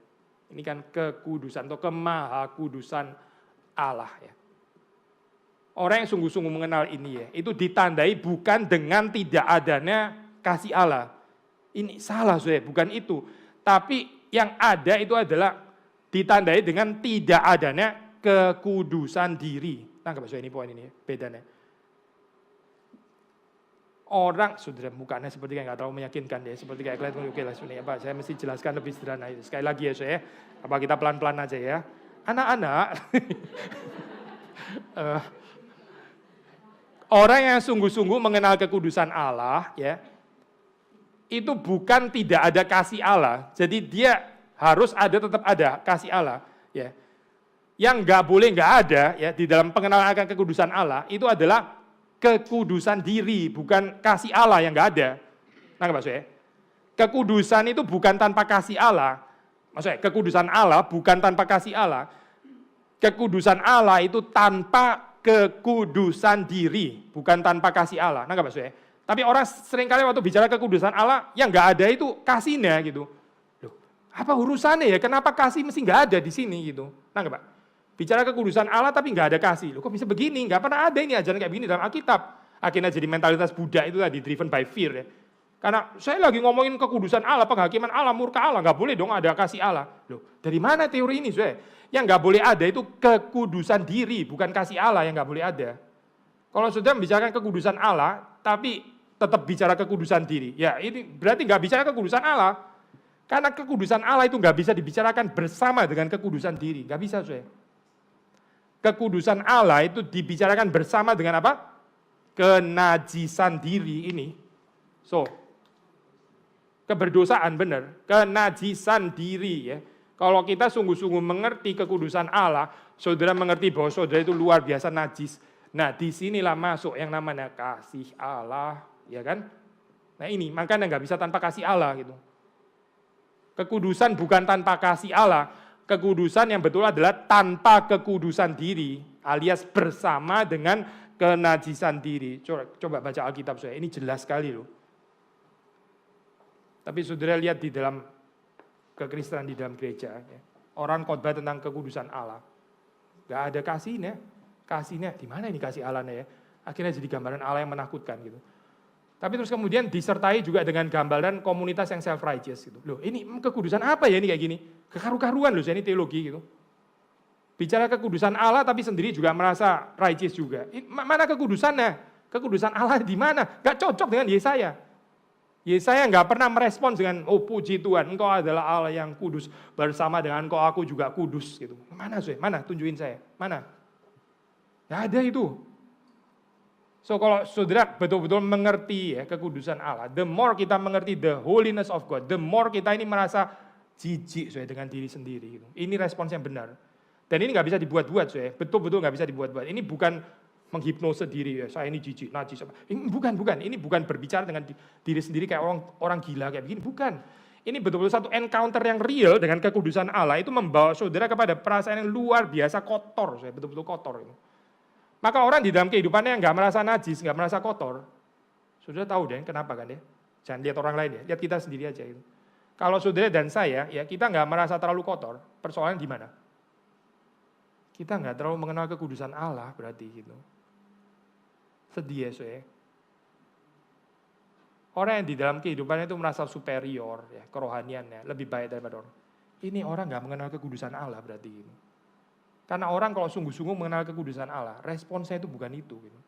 Ini kan kekudusan atau kemahakudusan Allah ya. Orang yang sungguh-sungguh mengenal ini ya, itu ditandai bukan dengan tidak adanya kasih Allah. Ini salah saudara, bukan itu. Tapi yang ada itu adalah ditandai dengan tidak adanya kekudusan diri. Tangkap saudara ini poin ini bedanya. Orang, saudara mukanya seperti kayak nggak terlalu meyakinkan ya, seperti kayak kelihatan oke lah sebenarnya Pak, saya mesti jelaskan lebih sederhana itu. Sekali lagi ya saya, apa kita pelan-pelan aja ya. Anak-anak, orang yang sungguh-sungguh mengenal kekudusan Allah ya, itu bukan tidak ada kasih Allah, jadi dia harus ada, tetap ada kasih Allah ya. Yang nggak boleh nggak ada ya di dalam pengenalan akan kekudusan Allah itu adalah kekudusan diri, bukan kasih Allah yang nggak ada. Nah, maksudnya, kekudusan itu bukan tanpa kasih Allah. Maksudnya, kekudusan Allah bukan tanpa kasih Allah. Kekudusan Allah itu tanpa kekudusan diri, bukan tanpa kasih Allah. Nah, maksudnya. Tapi orang seringkali waktu bicara kekudusan Allah, yang nggak ada itu kasihnya gitu. Loh, apa urusannya ya? Kenapa kasih mesti nggak ada di sini gitu? Nah, Pak. Bicara kekudusan Allah tapi nggak ada kasih. Loh kok bisa begini? Nggak pernah ada ini ajaran kayak begini dalam Alkitab. Akhirnya jadi mentalitas Buddha itu tadi, driven by fear ya. Karena saya lagi ngomongin kekudusan Allah, penghakiman Allah, murka Allah. Nggak boleh dong ada kasih Allah. Loh dari mana teori ini? Yang nggak boleh ada itu kekudusan diri, bukan kasih Allah yang nggak boleh ada. Kalau sudah membicarakan kekudusan Allah, tapi tetap bicara kekudusan diri. Ya ini berarti nggak bicara kekudusan Allah. Karena kekudusan Allah itu nggak bisa dibicarakan bersama dengan kekudusan diri. Nggak bisa Kekudusan Allah itu dibicarakan bersama dengan apa? Kenajisan diri ini. So, keberdosaan benar, kenajisan diri ya. Kalau kita sungguh-sungguh mengerti kekudusan Allah, saudara mengerti bahwa saudara itu luar biasa najis. Nah, disinilah masuk yang namanya kasih Allah, ya kan? Nah ini, makanya nggak bisa tanpa kasih Allah gitu. Kekudusan bukan tanpa kasih Allah. Kekudusan yang betul adalah tanpa kekudusan diri, alias bersama dengan kenajisan diri. Coba baca Alkitab saya, ini jelas sekali loh. Tapi saudara lihat di dalam kekristenan di dalam gereja, ya. Orang khotbah tentang kekudusan Allah, nggak ada kasihnya di mana ini kasih Allahnya ya? Akhirnya jadi gambaran Allah yang menakutkan gitu. Tapi terus kemudian disertai juga dengan gambaran komunitas yang self-righteous gitu. Loh ini kekudusan apa ya ini kayak gini? Kekaru-karuan loh ini teologi gitu. Bicara kekudusan Allah tapi sendiri juga merasa righteous juga. Mana kekudusannya? Kekudusan Allah di mana? Gak cocok dengan Yesaya. Yesaya nggak pernah merespons dengan, oh puji Tuhan, engkau adalah Allah yang kudus. Bersama dengan engkau aku juga kudus gitu. Mana Mana? Tunjukin saya. Mana? Gak ada itu. So kalau saudara betul-betul mengerti ya kekudusan Allah, the more kita mengerti the holiness of God, the more kita ini merasa jijik dengan diri sendiri. Gitu. Ini respons yang benar. Dan ini nggak bisa dibuat-buat, betul-betul nggak bisa dibuat-buat. Ini bukan menghipnose diri, ya, saya ini jijik, najis. Bukan. Ini bukan berbicara dengan diri sendiri kayak orang gila kayak begini. Bukan. Ini betul-betul satu encounter yang real dengan kekudusan Allah itu membawa saudara kepada perasaan yang luar biasa kotor, betul-betul kotor. Gitu. Maka orang di dalam kehidupannya yang nggak merasa najis, nggak merasa kotor, saudara tahu deh kenapa kan ya? Jangan lihat orang lain ya, lihat kita sendiri aja. Gitu. Kalau saudara dan saya, ya kita nggak merasa terlalu kotor, persoalan di mana? Kita nggak terlalu mengenal kekudusan Allah berarti gitu. Sedih ya, orang yang di dalam kehidupannya itu merasa superior, ya kerohaniannya lebih baik daripada orang. Ini orang nggak mengenal kekudusan Allah berarti gitu. Karena orang kalau sungguh-sungguh mengenal kekudusan Allah, responsnya itu bukan itu. Gitu.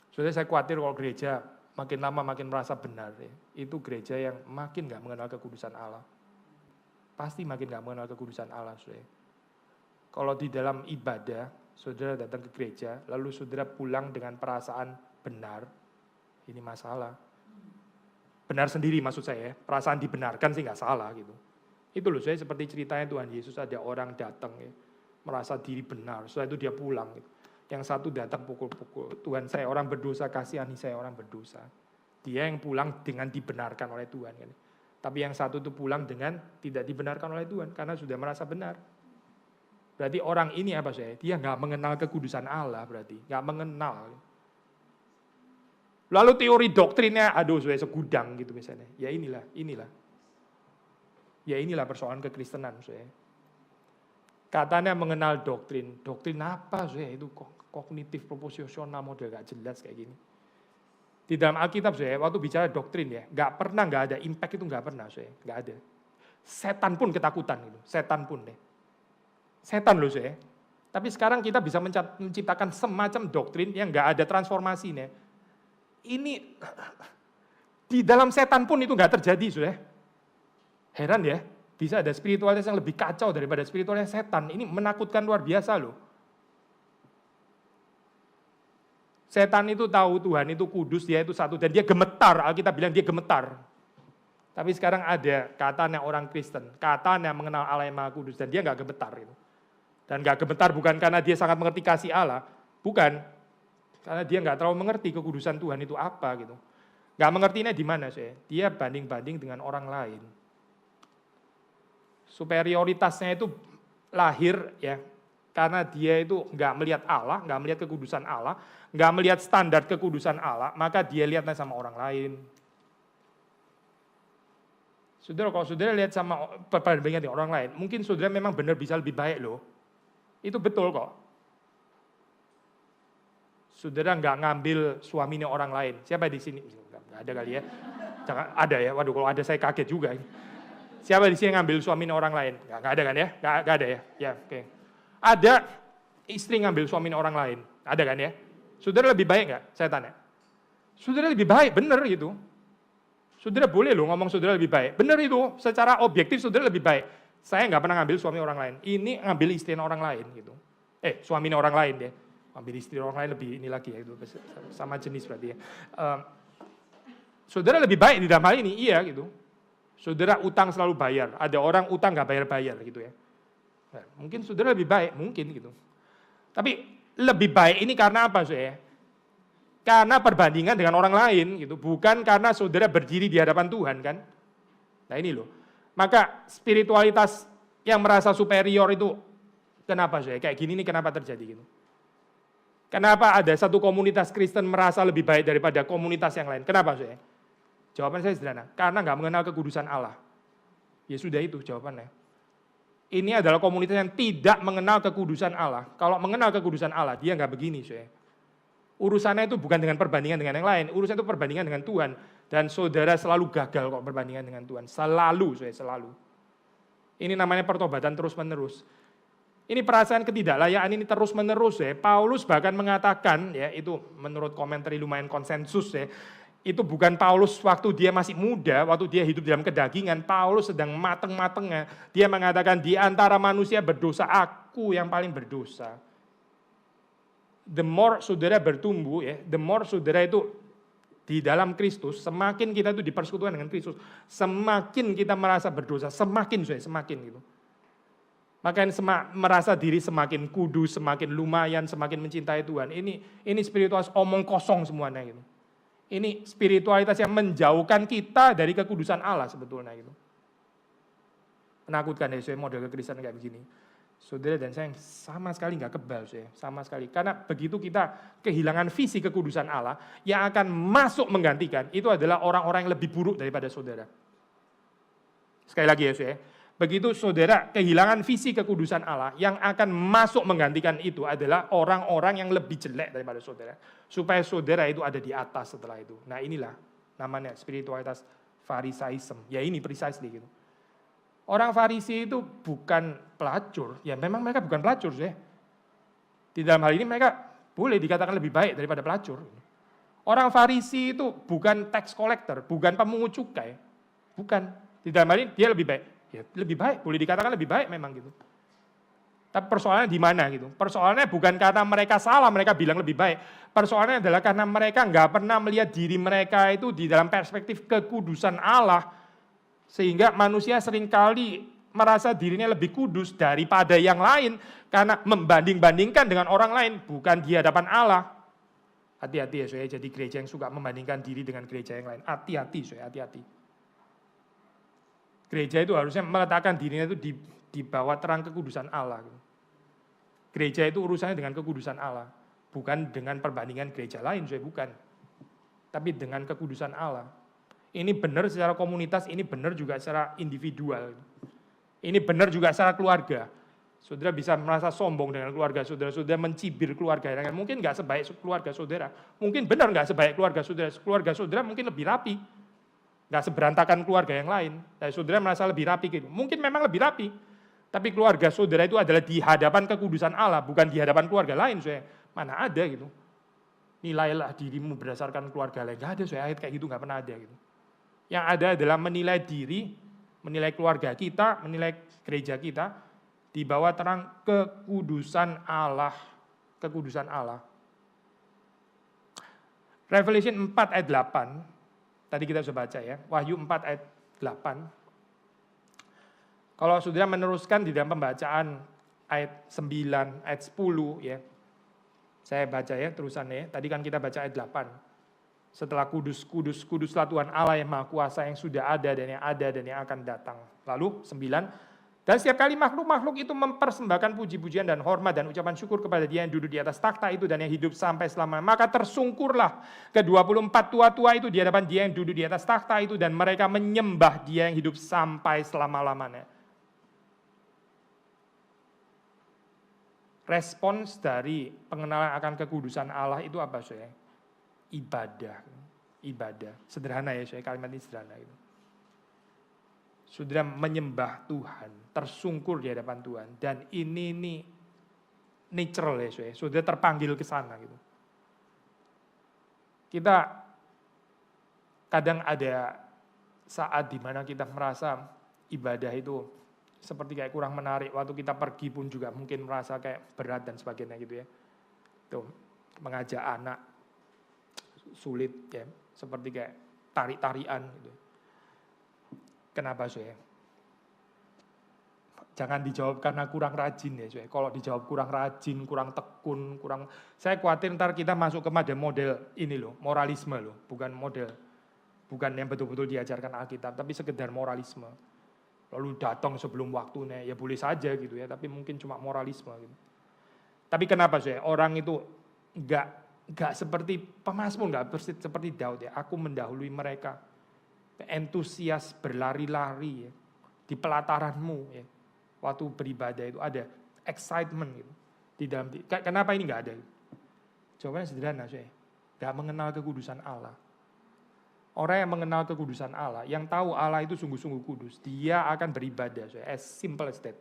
Soalnya saya khawatir kalau gereja makin lama makin merasa benar. Ya. Itu gereja yang makin gak mengenal kekudusan Allah. Pasti makin gak mengenal kekudusan Allah. Saudara. Kalau di dalam ibadah, saudara datang ke gereja, lalu saudara pulang dengan perasaan benar, ini masalah. Benar sendiri maksud saya, perasaan dibenarkan sih gak salah gitu. Itu loh saya seperti ceritanya Tuhan Yesus ada orang datang ya, merasa diri benar, setelah itu dia pulang. Gitu. Yang satu datang pukul-pukul, Tuhan saya orang berdosa, kasihani saya orang berdosa. Dia yang pulang dengan dibenarkan oleh Tuhan. Kan. Tapi yang satu itu pulang dengan tidak dibenarkan oleh Tuhan, karena sudah merasa benar. Berarti orang ini apa saya? Dia nggak mengenal kekudusan Allah berarti, nggak mengenal. Lalu teori doktrinnya, aduh saya segudang gitu misalnya. Ya inilah. Ya inilah persoalan kekristenan, saya. Katanya mengenal doktrin apa, saya itu kognitif proposisional model gak jelas kayak gini. Di dalam Alkitab, saya waktu bicara doktrin ya, nggak ada impact itu nggak pernah, saya nggak ada. Setan pun ketakutan gitu, setan pun deh, setan loh saya. Tapi sekarang kita bisa menciptakan semacam doktrin yang nggak ada transformasinya. Ini di dalam setan pun itu nggak terjadi, sudah. Heran ya, bisa ada spiritualitas yang lebih kacau daripada spiritualitas setan. Ini menakutkan luar biasa loh. Setan itu tahu Tuhan itu kudus, dia itu satu, dan dia gemetar, Alkitab bilang dia gemetar. Tapi sekarang ada katanya orang Kristen, katanya mengenal Allah yang Maha Kudus, dan dia nggak gemetar. Gitu. Dan nggak gemetar bukan karena dia sangat mengerti kasih Allah, bukan. Karena dia nggak terlalu mengerti kekudusan Tuhan itu apa. Gitu. Nggak mengertinya di mana sih? Dia banding-banding dengan orang lain. Superioritasnya itu lahir ya karena dia itu nggak melihat Allah, nggak melihat kekudusan Allah, nggak melihat standar kekudusan Allah, maka dia lihatnya sama orang lain. Saudara, kalau saudara lihat sama perbandingan dengan orang lain, mungkin saudara memang benar bisa lebih baik loh. Itu betul kok. Saudara nggak ngambil suaminya orang lain. Siapa di sini? Nggak ada kali ya. Jangan ada ya. Waduh, kalau ada saya kaget juga. Siapa di sini yang ngambil suaminya orang lain? Nggak ada kan ya? Nggak ada ya? Ya, oke. Ada istri ngambil suaminya orang lain. Ada kan ya? Saudara lebih baik nggak? Saya tanya. Saudara lebih baik, bener gitu. Saudara boleh loh ngomong saudara lebih baik. Bener itu, secara objektif saudara lebih baik. Saya nggak pernah ngambil suami orang lain. Ini ngambil istri orang lain gitu. Suaminya orang lain deh. Ambil istri orang lain lebih ini lagi ya itu sama jenis berarti ya. Saudara lebih baik di dalam hal ini, iya gitu. Saudara utang selalu bayar, ada orang utang nggak bayar-bayar gitu ya. Nah, mungkin saudara lebih baik, mungkin gitu. Tapi lebih baik ini karena apa saya? Karena perbandingan dengan orang lain gitu, bukan karena saudara berdiri di hadapan Tuhan kan. Nah ini loh. Maka spiritualitas yang merasa superior itu kenapa saya? Kayak gini nih kenapa terjadi gitu? Kenapa ada satu komunitas Kristen merasa lebih baik daripada komunitas yang lain? Kenapa saya? Jawaban saya sederhana, karena nggak mengenal kekudusan Allah. Ya sudah itu jawabannya. Ini adalah komunitas yang tidak mengenal kekudusan Allah. Kalau mengenal kekudusan Allah, dia nggak begini. Saya. Urusannya itu bukan dengan perbandingan dengan yang lain, urusan itu perbandingan dengan Tuhan. Dan saudara selalu gagal kok perbandingan dengan Tuhan. Selalu. Ini namanya pertobatan terus-menerus. Ini perasaan ketidaklayaan ini terus-menerus ya. Paulus bahkan mengatakan, ya itu menurut komentar lumayan konsensus ya, itu bukan Paulus waktu dia masih muda, waktu dia hidup dalam kedagingan, Paulus sedang mateng-matengnya. Dia mengatakan di antara manusia berdosa, aku yang paling berdosa. the more saudara bertumbuh ya, the more saudara itu di dalam Kristus, semakin kita itu dipersekutukan dengan Kristus, semakin kita merasa berdosa, semakin gitu. Makanya merasa diri semakin kudus, semakin lumayan, semakin mencintai Tuhan. Ini spiritualitas omong kosong semuanya gitu. Ini spiritualitas yang menjauhkan kita dari kekudusan Allah sebetulnya gitu. Menakutkan ya, model kekristenan kayak begini. Saudara dan saya sama sekali nggak kebal, sama sekali. Karena begitu kita kehilangan visi kekudusan Allah, yang akan masuk menggantikan itu adalah orang-orang yang lebih buruk daripada saudara. Sekali lagi ya, begitu saudara kehilangan visi kekudusan Allah, yang akan masuk menggantikan itu adalah orang-orang yang lebih jelek daripada saudara. Supaya saudara itu ada di atas setelah itu. Nah inilah namanya spiritualitas Pharisaism. Ya ini precisely gitu. Orang Farisi itu bukan pelacur, ya memang mereka bukan pelacur sih. Di dalam hal ini mereka boleh dikatakan lebih baik daripada pelacur. Orang Farisi itu bukan tax collector, bukan pemungut cukai, bukan. Di dalam hal ini dia lebih baik, ya lebih baik, boleh dikatakan lebih baik memang gitu. Tapi persoalannya di mana gitu? Persoalannya bukan karena mereka salah, mereka bilang lebih baik. Persoalannya adalah karena mereka nggak pernah melihat diri mereka itu di dalam perspektif kekudusan Allah. Sehingga manusia seringkali merasa dirinya lebih kudus daripada yang lain. Karena membanding-bandingkan dengan orang lain, bukan di hadapan Allah. Hati-hati ya saya, jadi gereja yang suka membandingkan diri dengan gereja yang lain. Hati-hati saya, hati-hati. Gereja itu harusnya meletakkan dirinya itu di bawah terang kekudusan Allah. Gereja itu urusannya dengan kekudusan Allah. Bukan dengan perbandingan gereja lain, saya bukan. Tapi dengan kekudusan Allah. Ini benar secara komunitas, ini benar juga secara individual. Ini benar juga secara keluarga. Saudara bisa merasa sombong dengan keluarga saudara, saudara mencibir keluarga yang lain. Mungkin nggak sebaik keluarga saudara, mungkin benar nggak sebaik keluarga saudara mungkin lebih rapi. Nggak seberantakan keluarga yang lain. Dan saudara merasa lebih rapi gitu. Mungkin memang lebih rapi. Tapi keluarga saudara itu adalah di hadapan kekudusan Allah, bukan di hadapan keluarga lain. Mana ada gitu. Nilailah dirimu berdasarkan keluarga lain. Nggak ada, ayat kayak gitu nggak pernah ada gitu. Yang ada adalah menilai diri, menilai keluarga kita, menilai gereja kita di bawah terang kekudusan Allah. Kekudusan Allah. Revelation 4 ayat 8, tadi kita sudah baca ya, Wahyu 4 ayat 8. Kalau saudara meneruskan di dalam pembacaan ayat 9, ayat 10 ya, saya baca ya terusannya ya, tadi kan kita baca ayat 8. Setelah kuduslah Tuhan Allah yang Maha Kuasa yang sudah ada dan yang akan datang. Lalu 9, dan setiap kali makhluk-makhluk itu mempersembahkan puji-pujian dan hormat dan ucapan syukur kepada Dia yang duduk di atas takhta itu dan yang hidup sampai selamanya. Maka tersungkurlah ke-24 tua-tua itu di hadapan Dia yang duduk di atas takhta itu dan mereka menyembah Dia yang hidup sampai selama-lamanya. Respons dari pengenalan akan kekudusan Allah itu apa saudara? Ibadah. Sederhana ya, kalimat ini sederhana itu. Saudara menyembah Tuhan, tersungkur di hadapan Tuhan, dan ini natural ya, saudara terpanggil ke sana gitu. Kita kadang ada saat di mana kita merasa ibadah itu seperti kayak kurang menarik. Waktu kita pergi pun juga mungkin merasa kayak berat dan sebagainya gitu ya. Tuh, mengajak anak sulit ya, seperti kayak tarik-tarian gitu. Kenapa saya? Jangan dijawab karena kurang rajin ya saya. Kalau dijawab kurang rajin, kurang tekun, saya khawatir ntar kita masuk kepada model ini loh, moralisme loh, bukan yang betul-betul diajarkan Alkitab, tapi sekedar moralisme. Lalu datang sebelum waktunya, ya boleh saja gitu ya, tapi mungkin cuma moralisme gitu. Tapi kenapa saya? Orang itu enggak seperti pemazmur, enggak seperti Daud ya. Aku mendahului mereka. Entusias berlari-lari ya. Di pelataranmu ya. Waktu beribadah itu ada excitement gitu. Di dalam kenapa ini enggak ada? Jawabannya sederhana saya. Enggak mengenal kekudusan Allah. Orang yang mengenal kekudusan Allah, yang tahu Allah itu sungguh-sungguh kudus, dia akan beribadah as simple as that.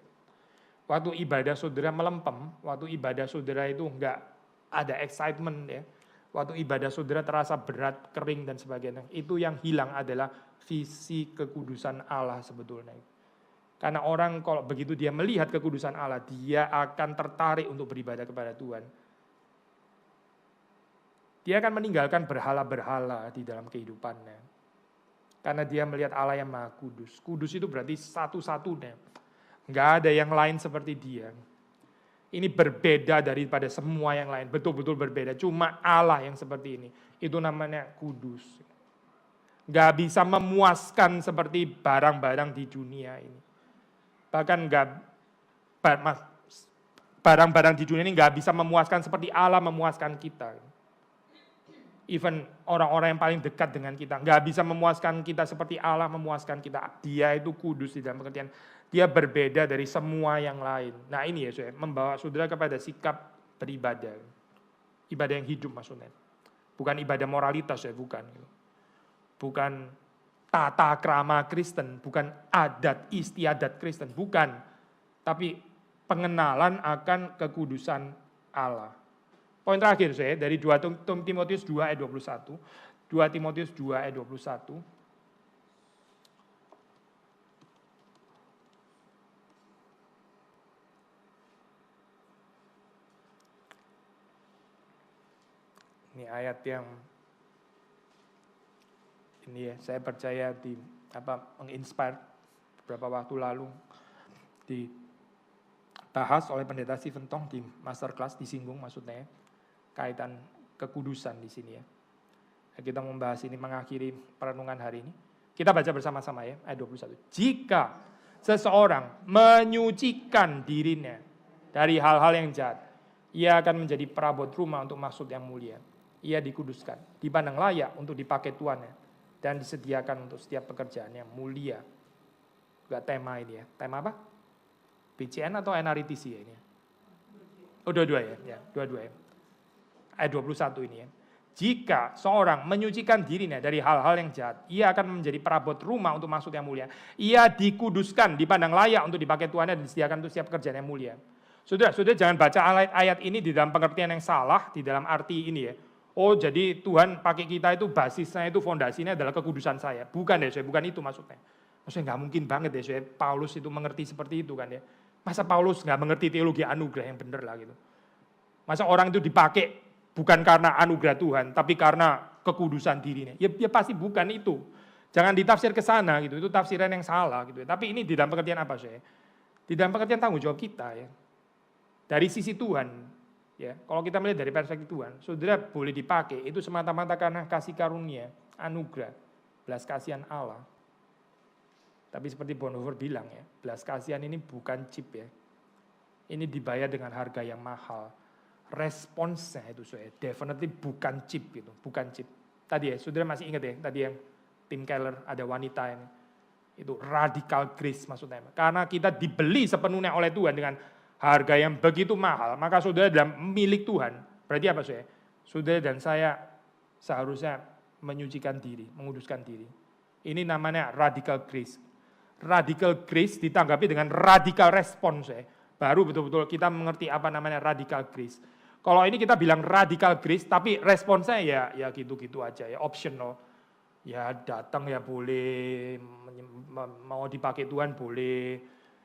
Waktu ibadah saudara melempem, waktu ibadah saudara itu enggak ada excitement ya. Waktu ibadah saudara terasa berat, kering dan sebagainya. Itu yang hilang adalah visi kekudusan Allah sebetulnya. Karena orang kalau begitu dia melihat kekudusan Allah, dia akan tertarik untuk beribadah kepada Tuhan. Dia akan meninggalkan berhala-berhala di dalam kehidupannya. Karena dia melihat Allah yang Maha Kudus. Kudus itu berarti satu-satunya. Nggak ada yang lain seperti dia. Ini berbeda daripada semua yang lain. Betul-betul berbeda. Cuma Allah yang seperti ini. Itu namanya kudus. Nggak bisa memuaskan seperti barang-barang di dunia ini. Bahkan barang-barang di dunia ini nggak bisa memuaskan seperti Allah memuaskan kita. Even orang-orang yang paling dekat dengan kita nggak bisa memuaskan kita seperti Allah memuaskan kita. Dia itu kudus di dalam pengertian dia berbeda dari semua yang lain. Nah ini ya saudara, membawa saudara kepada sikap beribadah, ibadah yang hidup maksudnya, bukan ibadah moralitas ya, bukan tata krama Kristen, bukan adat istiadat Kristen, bukan, tapi pengenalan akan kekudusan Allah. Poin terakhir saya dari 2 Timotius 2 ayat 21. 2 Timotius 2 ayat 21. Ini ayat yang ini ya, saya percaya menginspire beberapa waktu lalu dibahas oleh pendeta Stephen Tong di masterclass, disinggung maksudnya kaitan kekudusan di sini ya. Kita membahas ini mengakhiri perenungan hari ini. Kita baca bersama-sama ya, ayat 21. Jika seseorang menyucikan dirinya dari hal-hal yang jahat, ia akan menjadi perabot rumah untuk maksud yang mulia. Ia dikuduskan, dipandang layak untuk dipakai Tuannya, dan disediakan untuk setiap pekerjaan yang mulia. Enggak tema ini ya. Tema apa? BCN atau NRITC ya ini? Oh, dua-dua ya, dua-dua ya. Ayat 21 ini ya. Jika seorang menyucikan dirinya dari hal-hal yang jahat, ia akan menjadi perabot rumah untuk maksud yang mulia. Ia dikuduskan, dipandang layak untuk dipakai Tuannya dan disediakan untuk setiap pekerjaan yang mulia. Saudara jangan baca ayat ini di dalam pengertian yang salah, di dalam arti ini ya. Oh jadi Tuhan pakai kita itu basisnya itu fondasinya adalah kekudusan saya. Bukan ya, bukan itu maksudnya. Maksudnya nggak mungkin banget ya, Paulus itu mengerti seperti itu kan ya. Masa Paulus nggak mengerti teologi anugerah yang benar lah gitu. Masa orang itu dipakai bukan karena anugerah Tuhan, tapi karena kekudusan dirinya. Ya pasti bukan itu. Jangan ditafsir ke sana gitu. Itu tafsiran yang salah gitu. Tapi ini di dalam pengertian apa sih? Di dalam pengertian tanggung jawab kita ya. Dari sisi Tuhan, ya. Kalau kita melihat dari perspektif Tuhan, saudara boleh dipakai itu semata-mata karena kasih karunia, anugerah, belas kasihan Allah. Tapi seperti Bonhoeffer bilang ya, belas kasihan ini bukan chip ya. Ini dibayar dengan harga yang mahal. Responsnya itu saya definitely bukan chip gitu, bukan chip. Tadi ya, saudara masih ingat ya, tadi yang Tim Keller ada wanita ini. Itu radical grace maksudnya. Karena kita dibeli sepenuhnya oleh Tuhan dengan harga yang begitu mahal, maka saudara dalam milik Tuhan. Berarti apa saya? Saudara dan saya seharusnya menyucikan diri, menguduskan diri. Ini namanya radical grace. Radical grace ditanggapi dengan radical response ya. Baru betul-betul kita mengerti apa namanya radical grace. Kalau ini kita bilang radical grace, tapi responsnya ya gitu-gitu aja ya, optional. Ya datang ya boleh, mau dipakai Tuhan boleh,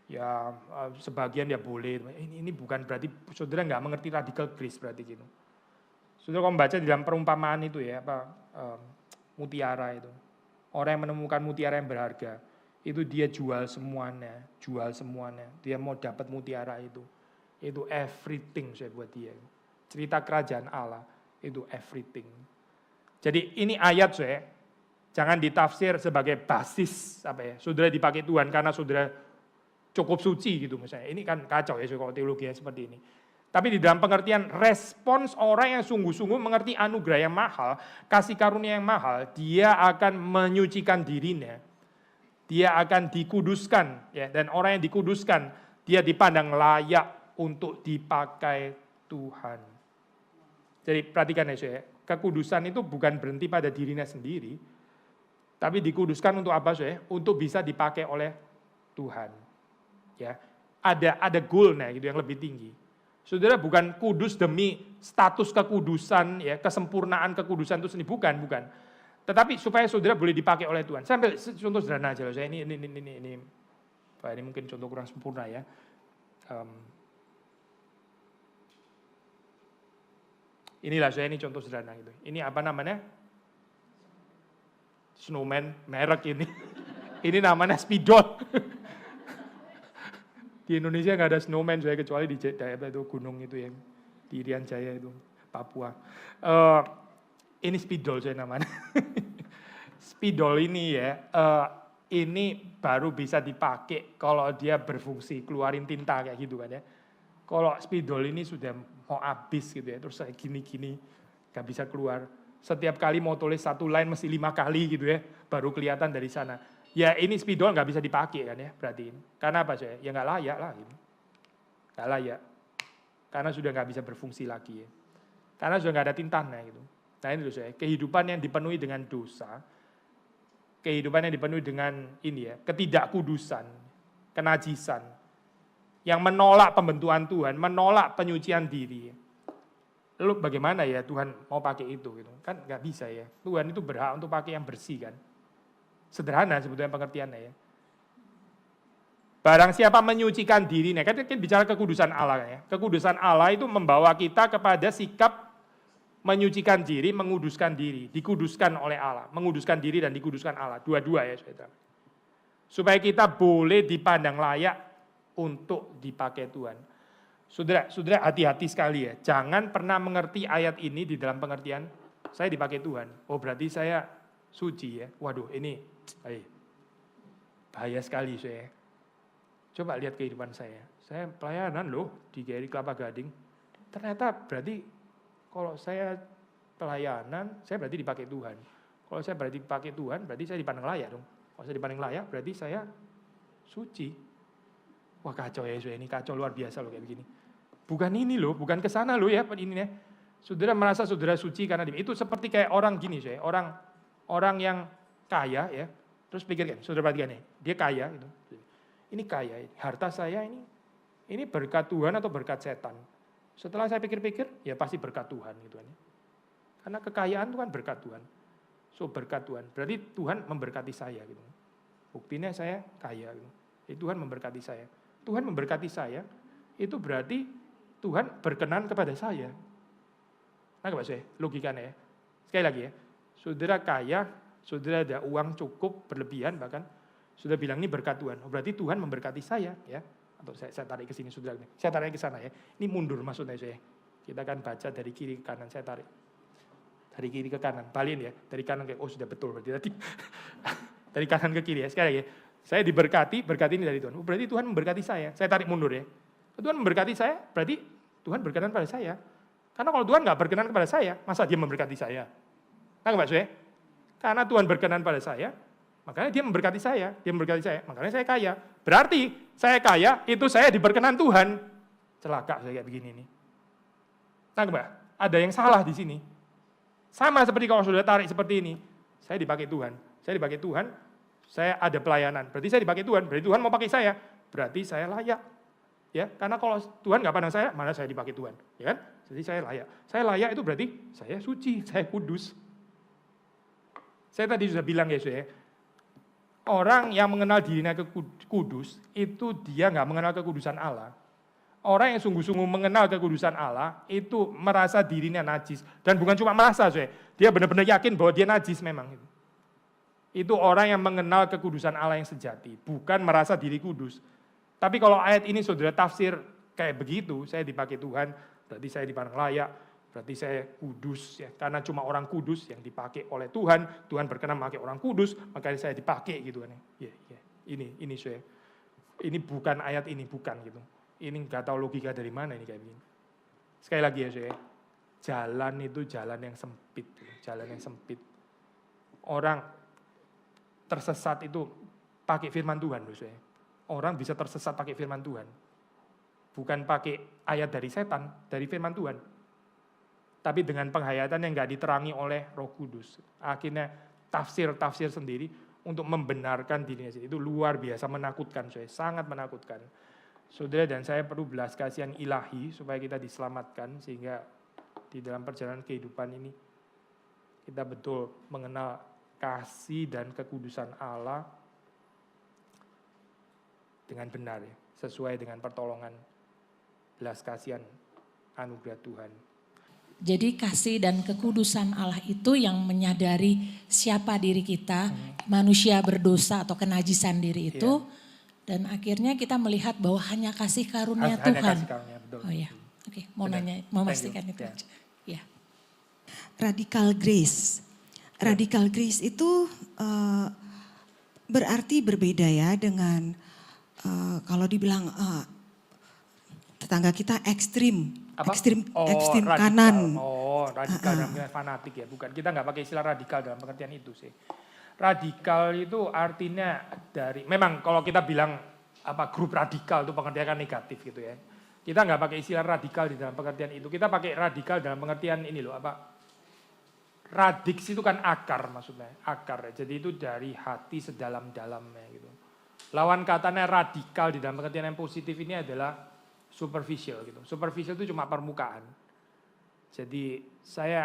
ya sebagian ya boleh. Ini bukan berarti saudara nggak mengerti radical grace berarti gitu. Saudara kalau membaca di dalam perumpamaan itu ya, mutiara itu. Orang yang menemukan mutiara yang berharga, itu dia jual semuanya. Dia mau dapat mutiara itu. Itu everything saya buat dia. Cerita kerajaan Allah itu everything. Jadi ini ayat saya jangan ditafsir sebagai basis saudara dipakai Tuhan karena saudara cukup suci gitu misalnya. Ini kan kacau ya kalau teologi seperti ini. Tapi di dalam pengertian respons orang yang sungguh-sungguh mengerti anugerah yang mahal, kasih karunia yang mahal, dia akan menyucikan dirinya. Dia akan dikuduskan ya, dan orang yang dikuduskan dia dipandang layak untuk dipakai Tuhan. Jadi perhatikan ya saya, kekudusan itu bukan berhenti pada dirinya sendiri, tapi dikuduskan untuk apa saya? Untuk bisa dipakai oleh Tuhan. Ya, ada goalnya gitu yang lebih tinggi. Saudara bukan kudus demi status kekudusan, ya kesempurnaan kekudusan itu sendiri, bukan. Tetapi supaya saudara boleh dipakai oleh Tuhan. Sampai contoh sederhana aja loh, saya ini mungkin contoh kurang sempurna ya. Inilah saya ini contoh sederhana gitu. Ini apa namanya? Snowman merek ini. Ini namanya spidol. Di Indonesia nggak ada snowman saya kecuali di daerah itu gunung itu yang di Irian Jaya itu Papua. Ini spidol saya namanya. Spidol ini ya, ini baru bisa dipakai kalau dia berfungsi keluarin tinta kayak gitu kan ya. Kalau spidol ini sudah mau habis gitu ya, terus saya gini-gini nggak bisa keluar. Setiap kali mau tulis satu line mesti 5 kali gitu ya, baru kelihatan dari sana. Ya ini spidol nggak bisa dipakai kan ya, berarti. Karena apa saya? Ya nggak layak lah gitu. Nggak layak. Karena sudah nggak bisa berfungsi lagi ya. Karena sudah nggak ada tintanya gitu. Nah ini loh saya, kehidupan yang dipenuhi dengan dosa, kehidupan yang dipenuhi dengan ini ya, ketidakkudusan, kenajisan, yang menolak pembentukan Tuhan, menolak penyucian diri. Lalu bagaimana ya Tuhan mau pakai itu gitu? Kan nggak bisa ya. Tuhan itu berhak untuk pakai yang bersih kan. Sederhana sebetulnya pengertiannya ya. Barang siapa menyucikan dirinya, kan kita bicara kekudusan Allah kan ya. Kekudusan Allah itu membawa kita kepada sikap menyucikan diri, menguduskan diri, dikuduskan oleh Allah, menguduskan diri dan dikuduskan Allah, dua-dua ya saudara. Supaya kita boleh dipandang layak untuk dipakai Tuhan. Saudara hati-hati sekali ya, jangan pernah mengerti ayat ini di dalam pengertian saya dipakai Tuhan. Oh berarti saya suci ya. Waduh ini bahaya sekali saya. Coba lihat kehidupan saya pelayanan loh di GRI Kelapa Gading. Ternyata berarti kalau saya pelayanan, saya berarti dipakai Tuhan. Kalau saya berarti dipakai Tuhan, berarti saya dipandang layak dong. Kalau saya dipandang layak, berarti saya suci. Wah kacau ya, ini kacau luar biasa loh kayak begini. Bukan ini loh, bukan kesana loh ya ini ya. Saudara merasa saudara suci karena itu seperti kayak orang gini saya, orang yang kaya ya. Terus pikirkan, saudara perhatikan nih, dia kaya gitu. Ini kaya, harta saya ini berkat Tuhan atau berkat setan? Setelah saya pikir-pikir, ya pasti berkat Tuhan gitu kan. Karena kekayaan itu kan berkat Tuhan. So berkat Tuhan, berarti Tuhan memberkati saya gitu. Buktinya saya kaya gitu. Tuhan memberkati saya. Tuhan memberkati saya, itu berarti Tuhan berkenan kepada saya. Nah, Pak saya, logikanya ya. Sekali lagi ya, saudara kaya, saudara ada uang cukup, berlebihan bahkan, saudara bilang ini berkat Tuhan. Oh, berarti Tuhan memberkati saya ya. Atau saya tarik ke sini saudara. Saya tarik ke sana ya. Ini mundur maksudnya saya. Kita akan baca dari kiri ke kanan, saya tarik. Dari kiri ke kanan, balikin ya. Dari kanan ke, oh sudah betul berarti tadi. Dari kanan ke kiri ya, sekali lagi ya. Saya diberkati, berkat ini dari Tuhan. Oh, berarti Tuhan memberkati saya. Saya tarik mundur ya. Tuhan memberkati saya, berarti Tuhan berkenan pada saya. Karena kalau Tuhan nggak berkenan kepada saya, masa dia memberkati saya? Nah, Pak Sue, karena Tuhan berkenan pada saya, makanya dia memberkati saya. Dia memberkati saya, makanya saya kaya. Berarti saya kaya, itu saya diberkenan Tuhan. Celaka saya kayak begini nih. Nah, Pak, ada yang salah di sini. Sama seperti kalau sudah tarik seperti ini. Saya dipakai Tuhan. Saya dipakai Tuhan, saya ada pelayanan. Berarti saya dipakai Tuhan. Berarti Tuhan mau pakai saya. Berarti saya layak. Ya, karena kalau Tuhan nggak pandang saya, mana saya dipakai Tuhan, ya kan? Jadi saya layak. Saya layak itu berarti saya suci, saya kudus. Saya tadi sudah bilang ya, saya, orang yang mengenal dirinya kudus itu dia nggak mengenal kekudusan Allah. Orang yang sungguh-sungguh mengenal kekudusan Allah itu merasa dirinya najis dan bukan cuma merasa, saya, dia benar-benar yakin bahwa dia najis memang. Itu orang yang mengenal kekudusan Allah yang sejati, bukan merasa diri kudus. Tapi kalau ayat ini saudara tafsir kayak begitu, saya dipakai Tuhan, berarti saya dipandang layak, berarti saya kudus ya. Karena cuma orang kudus yang dipakai oleh Tuhan, Tuhan berkenan memakai orang kudus, makanya saya dipakai gitu kan. Ya, ya. Ini saya. Ini bukan ayat ini, bukan gitu. Ini nggak tahu logika dari mana ini kayak begini. Sekali lagi ya saya. Jalan itu jalan yang sempit, jalan yang sempit. Orang tersesat itu pakai firman Tuhan loh saya. Orang bisa tersesat pakai firman Tuhan. Bukan pakai ayat dari setan, dari firman Tuhan. Tapi dengan penghayatan yang nggak diterangi oleh Roh Kudus. Akhirnya tafsir-tafsir sendiri untuk membenarkan dirinya sendiri. Itu luar biasa menakutkan, saya sangat menakutkan. Saudara dan saya perlu belas kasihan ilahi supaya kita diselamatkan sehingga di dalam perjalanan kehidupan ini kita betul mengenal kasih dan kekudusan Allah dengan benar ya, sesuai dengan pertolongan belas kasihan anugerah Tuhan. Jadi kasih dan kekudusan Allah itu yang menyadari siapa diri kita, manusia berdosa atau kenajisan diri itu. Dan akhirnya kita melihat bahwa hanya kasih karunia Hanya Tuhan. kasih karunia, betul. Oh ya, oke, mau Benar. nanya, Thank memastikan you. itu Ya. aja. Ya. Radical grace. Radical grace itu berarti berbeda ya dengan kalau dibilang tetangga kita ekstrim, Apa? ekstrim radikal. kanan. Radikal dalam pengertian fanatik ya, bukan. Kita nggak pakai istilah radikal dalam pengertian itu sih. Radikal itu artinya dari, memang kalau kita bilang grup radikal itu pengertian negatif gitu ya. Kita nggak pakai istilah radikal di dalam pengertian itu. Kita pakai radikal dalam pengertian ini loh, radix itu kan akar maksudnya, akar. Jadi itu dari hati sedalam-dalamnya gitu. Lawan katanya radikal di dalam pengertian yang positif ini adalah superficial gitu. Superficial itu cuma permukaan. Jadi saya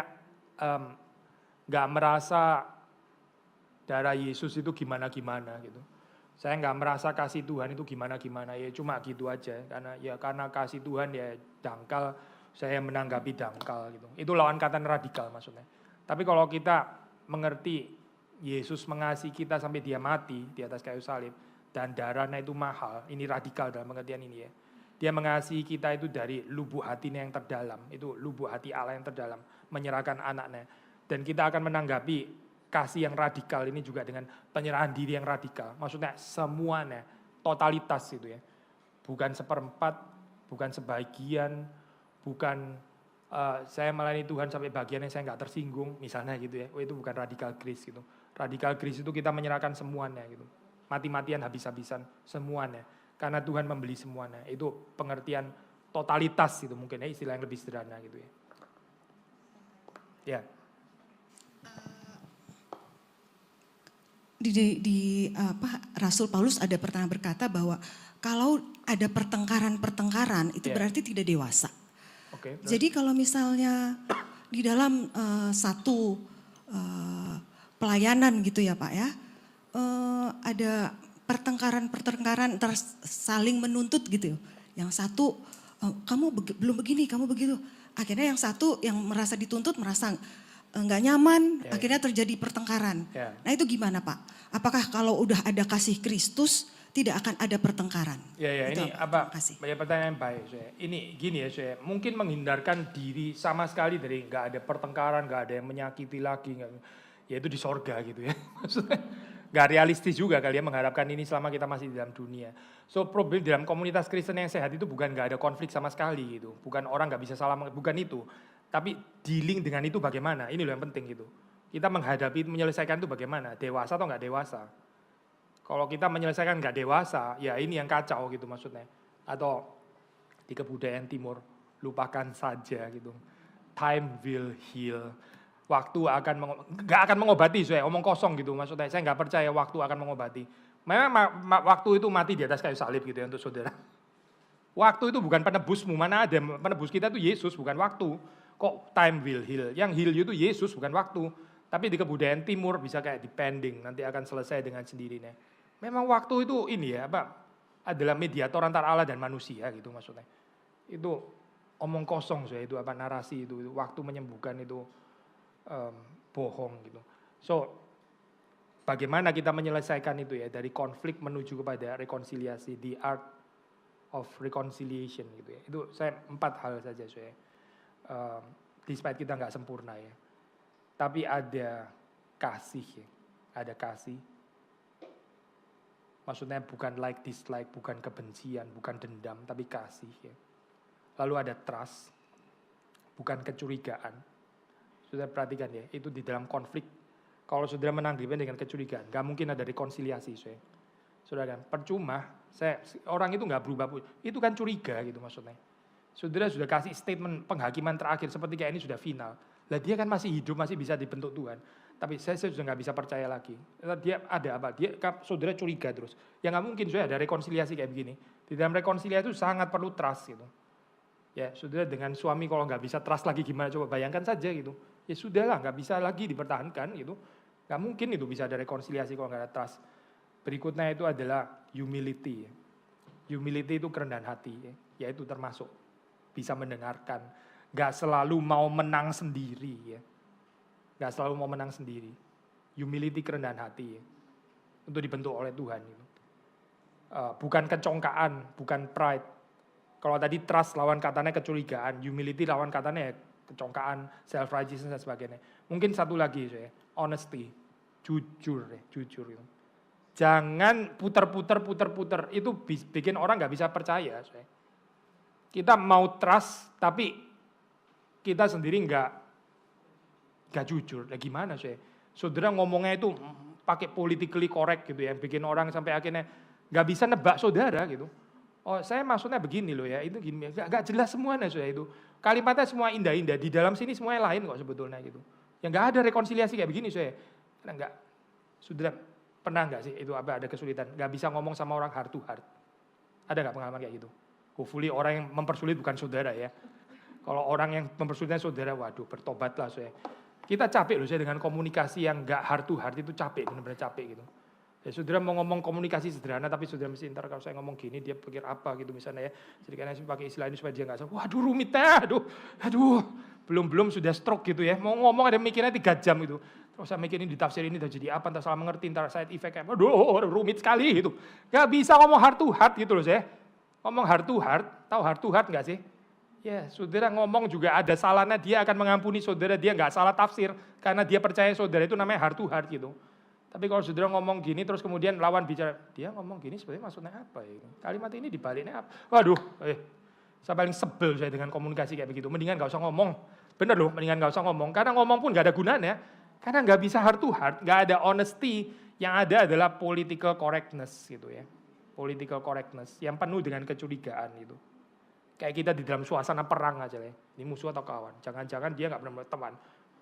nggak merasa darah Yesus itu gimana-gimana gitu. Saya nggak merasa kasih Tuhan itu gimana-gimana, ya cuma gitu aja. Karena kasih Tuhan ya dangkal, saya menanggapi dangkal gitu. Itu lawan kata radikal maksudnya. Tapi kalau kita mengerti Yesus mengasihi kita sampai dia mati di atas kayu salib dan darahnya itu mahal, ini radikal dalam pengertian ini ya. Dia mengasihi kita itu dari lubuk hatinya yang terdalam, itu lubuk hati Allah yang terdalam, menyerahkan anaknya. Dan kita akan menanggapi kasih yang radikal ini juga dengan penyerahan diri yang radikal. Maksudnya semuanya, totalitas gitu ya. Bukan seperempat, bukan sebagian, bukan saya melayani Tuhan sampai bagian yang saya nggak tersinggung, misalnya gitu ya. Itu bukan radikal grace gitu. Radikal grace itu kita menyerahkan semuanya gitu. Mati-matian, habis-habisan, semuanya. Karena Tuhan membeli semuanya. Itu pengertian totalitas gitu mungkin ya, istilah yang lebih sederhana gitu ya. Ya. Rasul Paulus ada pernah berkata bahwa kalau ada pertengkaran itu berarti tidak dewasa. Okay, jadi kalau misalnya di dalam satu pelayanan gitu ya Pak ya, ada pertengkaran saling menuntut gitu. Yang satu kamu belum begini, kamu begitu. Akhirnya yang satu yang merasa dituntut merasa nggak nyaman, akhirnya terjadi pertengkaran. Nah itu gimana Pak? Apakah kalau udah ada kasih Kristus tidak akan ada pertengkaran? Ini banyak pertanyaan baik saya. Ini gini ya saya, mungkin menghindarkan diri sama sekali dari nggak ada pertengkaran, nggak ada yang menyakiti lagi, ya itu di sorga gitu ya. Maksudnya nggak realistis juga kali ya mengharapkan ini selama kita masih di dalam dunia. So problem dalam komunitas Kristen yang sehat itu bukan nggak ada konflik sama sekali gitu, bukan orang nggak bisa salah, bukan itu. Tapi dealing dengan itu bagaimana, ini loh yang penting gitu. Kita menghadapi, menyelesaikan itu bagaimana, dewasa atau nggak dewasa. Kalau kita menyelesaikan nggak dewasa, ya ini yang kacau gitu maksudnya. Atau di kebudayaan timur, lupakan saja gitu. Time will heal. Waktu nggak akan mengobati, saya omong kosong gitu maksudnya. Saya nggak percaya waktu akan mengobati. Memang waktu itu mati di atas kayu salib gitu ya untuk saudara. Waktu itu bukan penebusmu, mana ada penebus kita itu Yesus, bukan waktu. Kok time will heal? Yang heal itu Yesus bukan waktu. Tapi di kebudayaan timur bisa kayak depending, nanti akan selesai dengan sendirinya. Memang waktu itu ini ya, adalah mediator antara Allah dan manusia gitu maksudnya. Itu omong kosong saya itu narasi itu waktu menyembuhkan itu bohong gitu. So bagaimana kita menyelesaikan itu ya dari konflik menuju kepada rekonsiliasi, the art of reconciliation gitu ya. Itu saya 4 hal saja saya. Despite kita nggak sempurna ya, tapi ada kasih ya, ada kasih. Maksudnya bukan like dislike, bukan kebencian, bukan dendam, tapi kasih ya. Lalu ada trust, bukan kecurigaan. Sudah perhatikan ya, itu di dalam konflik. Kalau saudara menanggapi dengan kecurigaan, nggak mungkin ada rekonsiliasi saya. Saudara kan, percuma. Orang itu nggak berubah, itu kan curiga gitu maksudnya. Saudara sudah kasih statement penghakiman terakhir seperti kayak ini sudah final. Lah dia kan masih hidup, masih bisa dibentuk Tuhan. Tapi saya sudah nggak bisa percaya lagi. Dia ada apa? Saudara curiga terus. Ya nggak mungkin sudah ada rekonsiliasi kayak begini. Di dalam rekonsiliasi itu sangat perlu trust gitu. Ya saudara dengan suami kalau nggak bisa trust lagi gimana? Coba bayangkan saja gitu. Ya sudahlah nggak bisa lagi dipertahankan gitu. Nggak mungkin itu bisa ada rekonsiliasi kalau nggak ada trust. Berikutnya itu adalah humility. Humility itu kerendahan hati, yaitu termasuk bisa mendengarkan. nggak selalu mau menang sendiri ya. Nggak selalu mau menang sendiri. Humility, kerendahan hati ya. Untuk dibentuk oleh Tuhan gitu. Bukan kecongkaan, bukan pride. Kalau tadi trust lawan katanya kecurigaan, humility lawan katanya ya kecongkaan, self-righteousness dan sebagainya. Mungkin satu lagi ya, honesty, jujur ya, jujur gitu. Jangan puter-puter, itu bikin orang nggak bisa percaya. Ya. Kita mau trust, tapi kita sendiri nggak jujur. Nah, gimana sih? Saudara ngomongnya itu pakai politically correct gitu ya, bikin orang sampai akhirnya nggak bisa nebak saudara gitu. Oh, saya maksudnya begini loh ya, itu gini, nggak jelas semuanya sudah itu. Kalimatnya semua indah-indah, di dalam sini semuanya lain kok sebetulnya gitu. Ya nggak ada rekonsiliasi kayak begini saya. Karena nggak, saudara pernah nggak sih itu ada kesulitan, nggak bisa ngomong sama orang heart to heart. Ada nggak pengalaman kayak gitu? Hopefully orang yang mempersulit bukan saudara ya. Kalau orang yang mempersulitnya saudara, waduh bertobatlah saya. Kita capek loh saya dengan komunikasi yang nggak heart to heart itu capek, benar-benar capek gitu. Ya saudara mau ngomong komunikasi sederhana tapi saudara mesti ntar kalau saya ngomong gini dia pikir apa gitu misalnya ya. Jadi karena saya pakai istilah ini supaya dia nggak salah. Waduh rumit ya, aduh. Belum sudah stroke gitu ya. Mau ngomong ada mikirnya 3 jam gitu. Terus saya mikir ini ditafsir ini udah jadi apa, entar salah mengerti, entar side effect aduh rumit sekali gitu. Gak bisa ngomong heart to heart gitu loh saya. Ngomong heart to heart, tahu heart to heart nggak sih? Ya, saudara ngomong juga ada salahnya, dia akan mengampuni saudara, dia nggak salah tafsir karena dia percaya saudara itu namanya heart to heart gitu. Tapi kalau saudara ngomong gini terus kemudian lawan bicara, dia ngomong gini sebenarnya maksudnya apa ya? Kalimat ini dibaliknya apa? Waduh, saya paling sebel saya dengan komunikasi kayak begitu. Mendingan nggak usah ngomong, bener loh, mendingan nggak usah ngomong. Karena ngomong pun nggak ada gunanya, karena nggak bisa heart to heart, nggak ada honesty. Yang ada adalah political correctness gitu ya, political correctness yang penuh dengan kecurigaan gitu. Kayak kita di dalam suasana perang aja ya, ini musuh atau kawan? Jangan-jangan dia nggak benar-benar teman.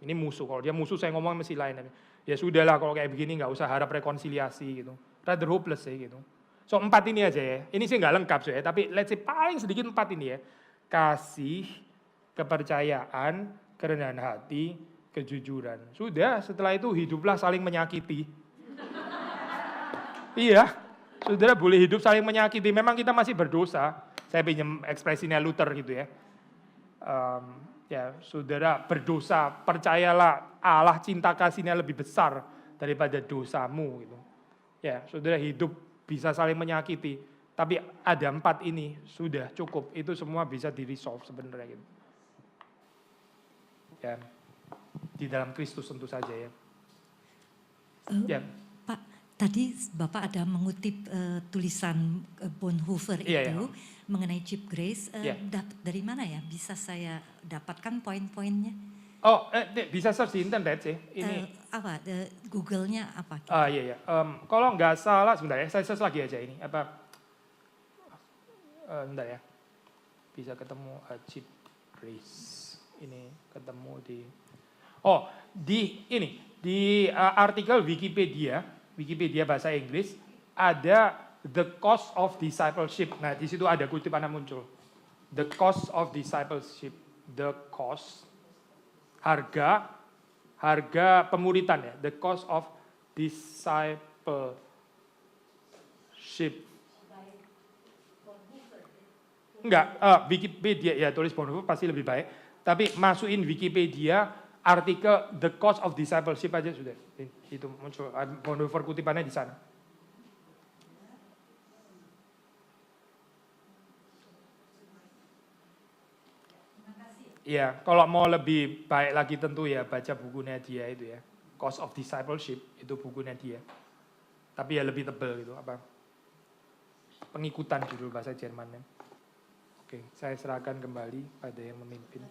Ini musuh, kalau dia musuh saya ngomong mesti lain. Ya sudahlah kalau kayak begini nggak usah harap rekonsiliasi gitu. Rather hopeless ya gitu. So 4 ini aja ya. Ini sih nggak lengkap ya, tapi let's say paling sedikit 4 ini ya. Kasih, kepercayaan, kerendahan hati, kejujuran. Sudah, setelah itu hiduplah saling menyakiti. Iya, saudara boleh hidup saling menyakiti. Memang kita masih berdosa. Saya pinjam ekspresinya Luther gitu ya. Ya, saudara berdosa, percayalah Allah cinta kasihnya lebih besar daripada dosamu gitu. Ya, saudara hidup bisa saling menyakiti, tapi ada 4 ini sudah cukup. Itu semua bisa di-resolve sebenarnya gitu. Ya, di dalam Kristus tentu saja ya. Ya. Pak, tadi Bapak ada mengutip tulisan Bonhoeffer itu mengenai cheap grace. Dapat dari mana ya? Bisa saya dapatkan poin-poinnya? Oh, bisa search di internet sih. Ini apa? Google-nya apa? Iya. Kalau nggak salah, sebentar ya, saya search lagi aja ini. Sebentar ya. Bisa ketemu cheap grace. Ini ketemu di. Oh, di artikel Wikipedia bahasa Inggris ada the cost of discipleship. Nah, di situ ada kutipannya muncul. The cost of discipleship, the cost, harga pemuritan ya, the cost of discipleship. Enggak, Wikipedia ya tulis Bonhoeffer pasti lebih baik. Tapi masukin Wikipedia artikel the cost of discipleship aja sudah. Itu muncul Bonhoeffer kutipannya di sana. Iya, kalau mau lebih baik lagi tentu ya baca bukunya dia itu ya. Cost of Discipleship itu bukunya dia. Tapi ya lebih tebal gitu apa? Pengikutan judul bahasa Jermannya. Oke, saya serahkan kembali pada yang memimpin.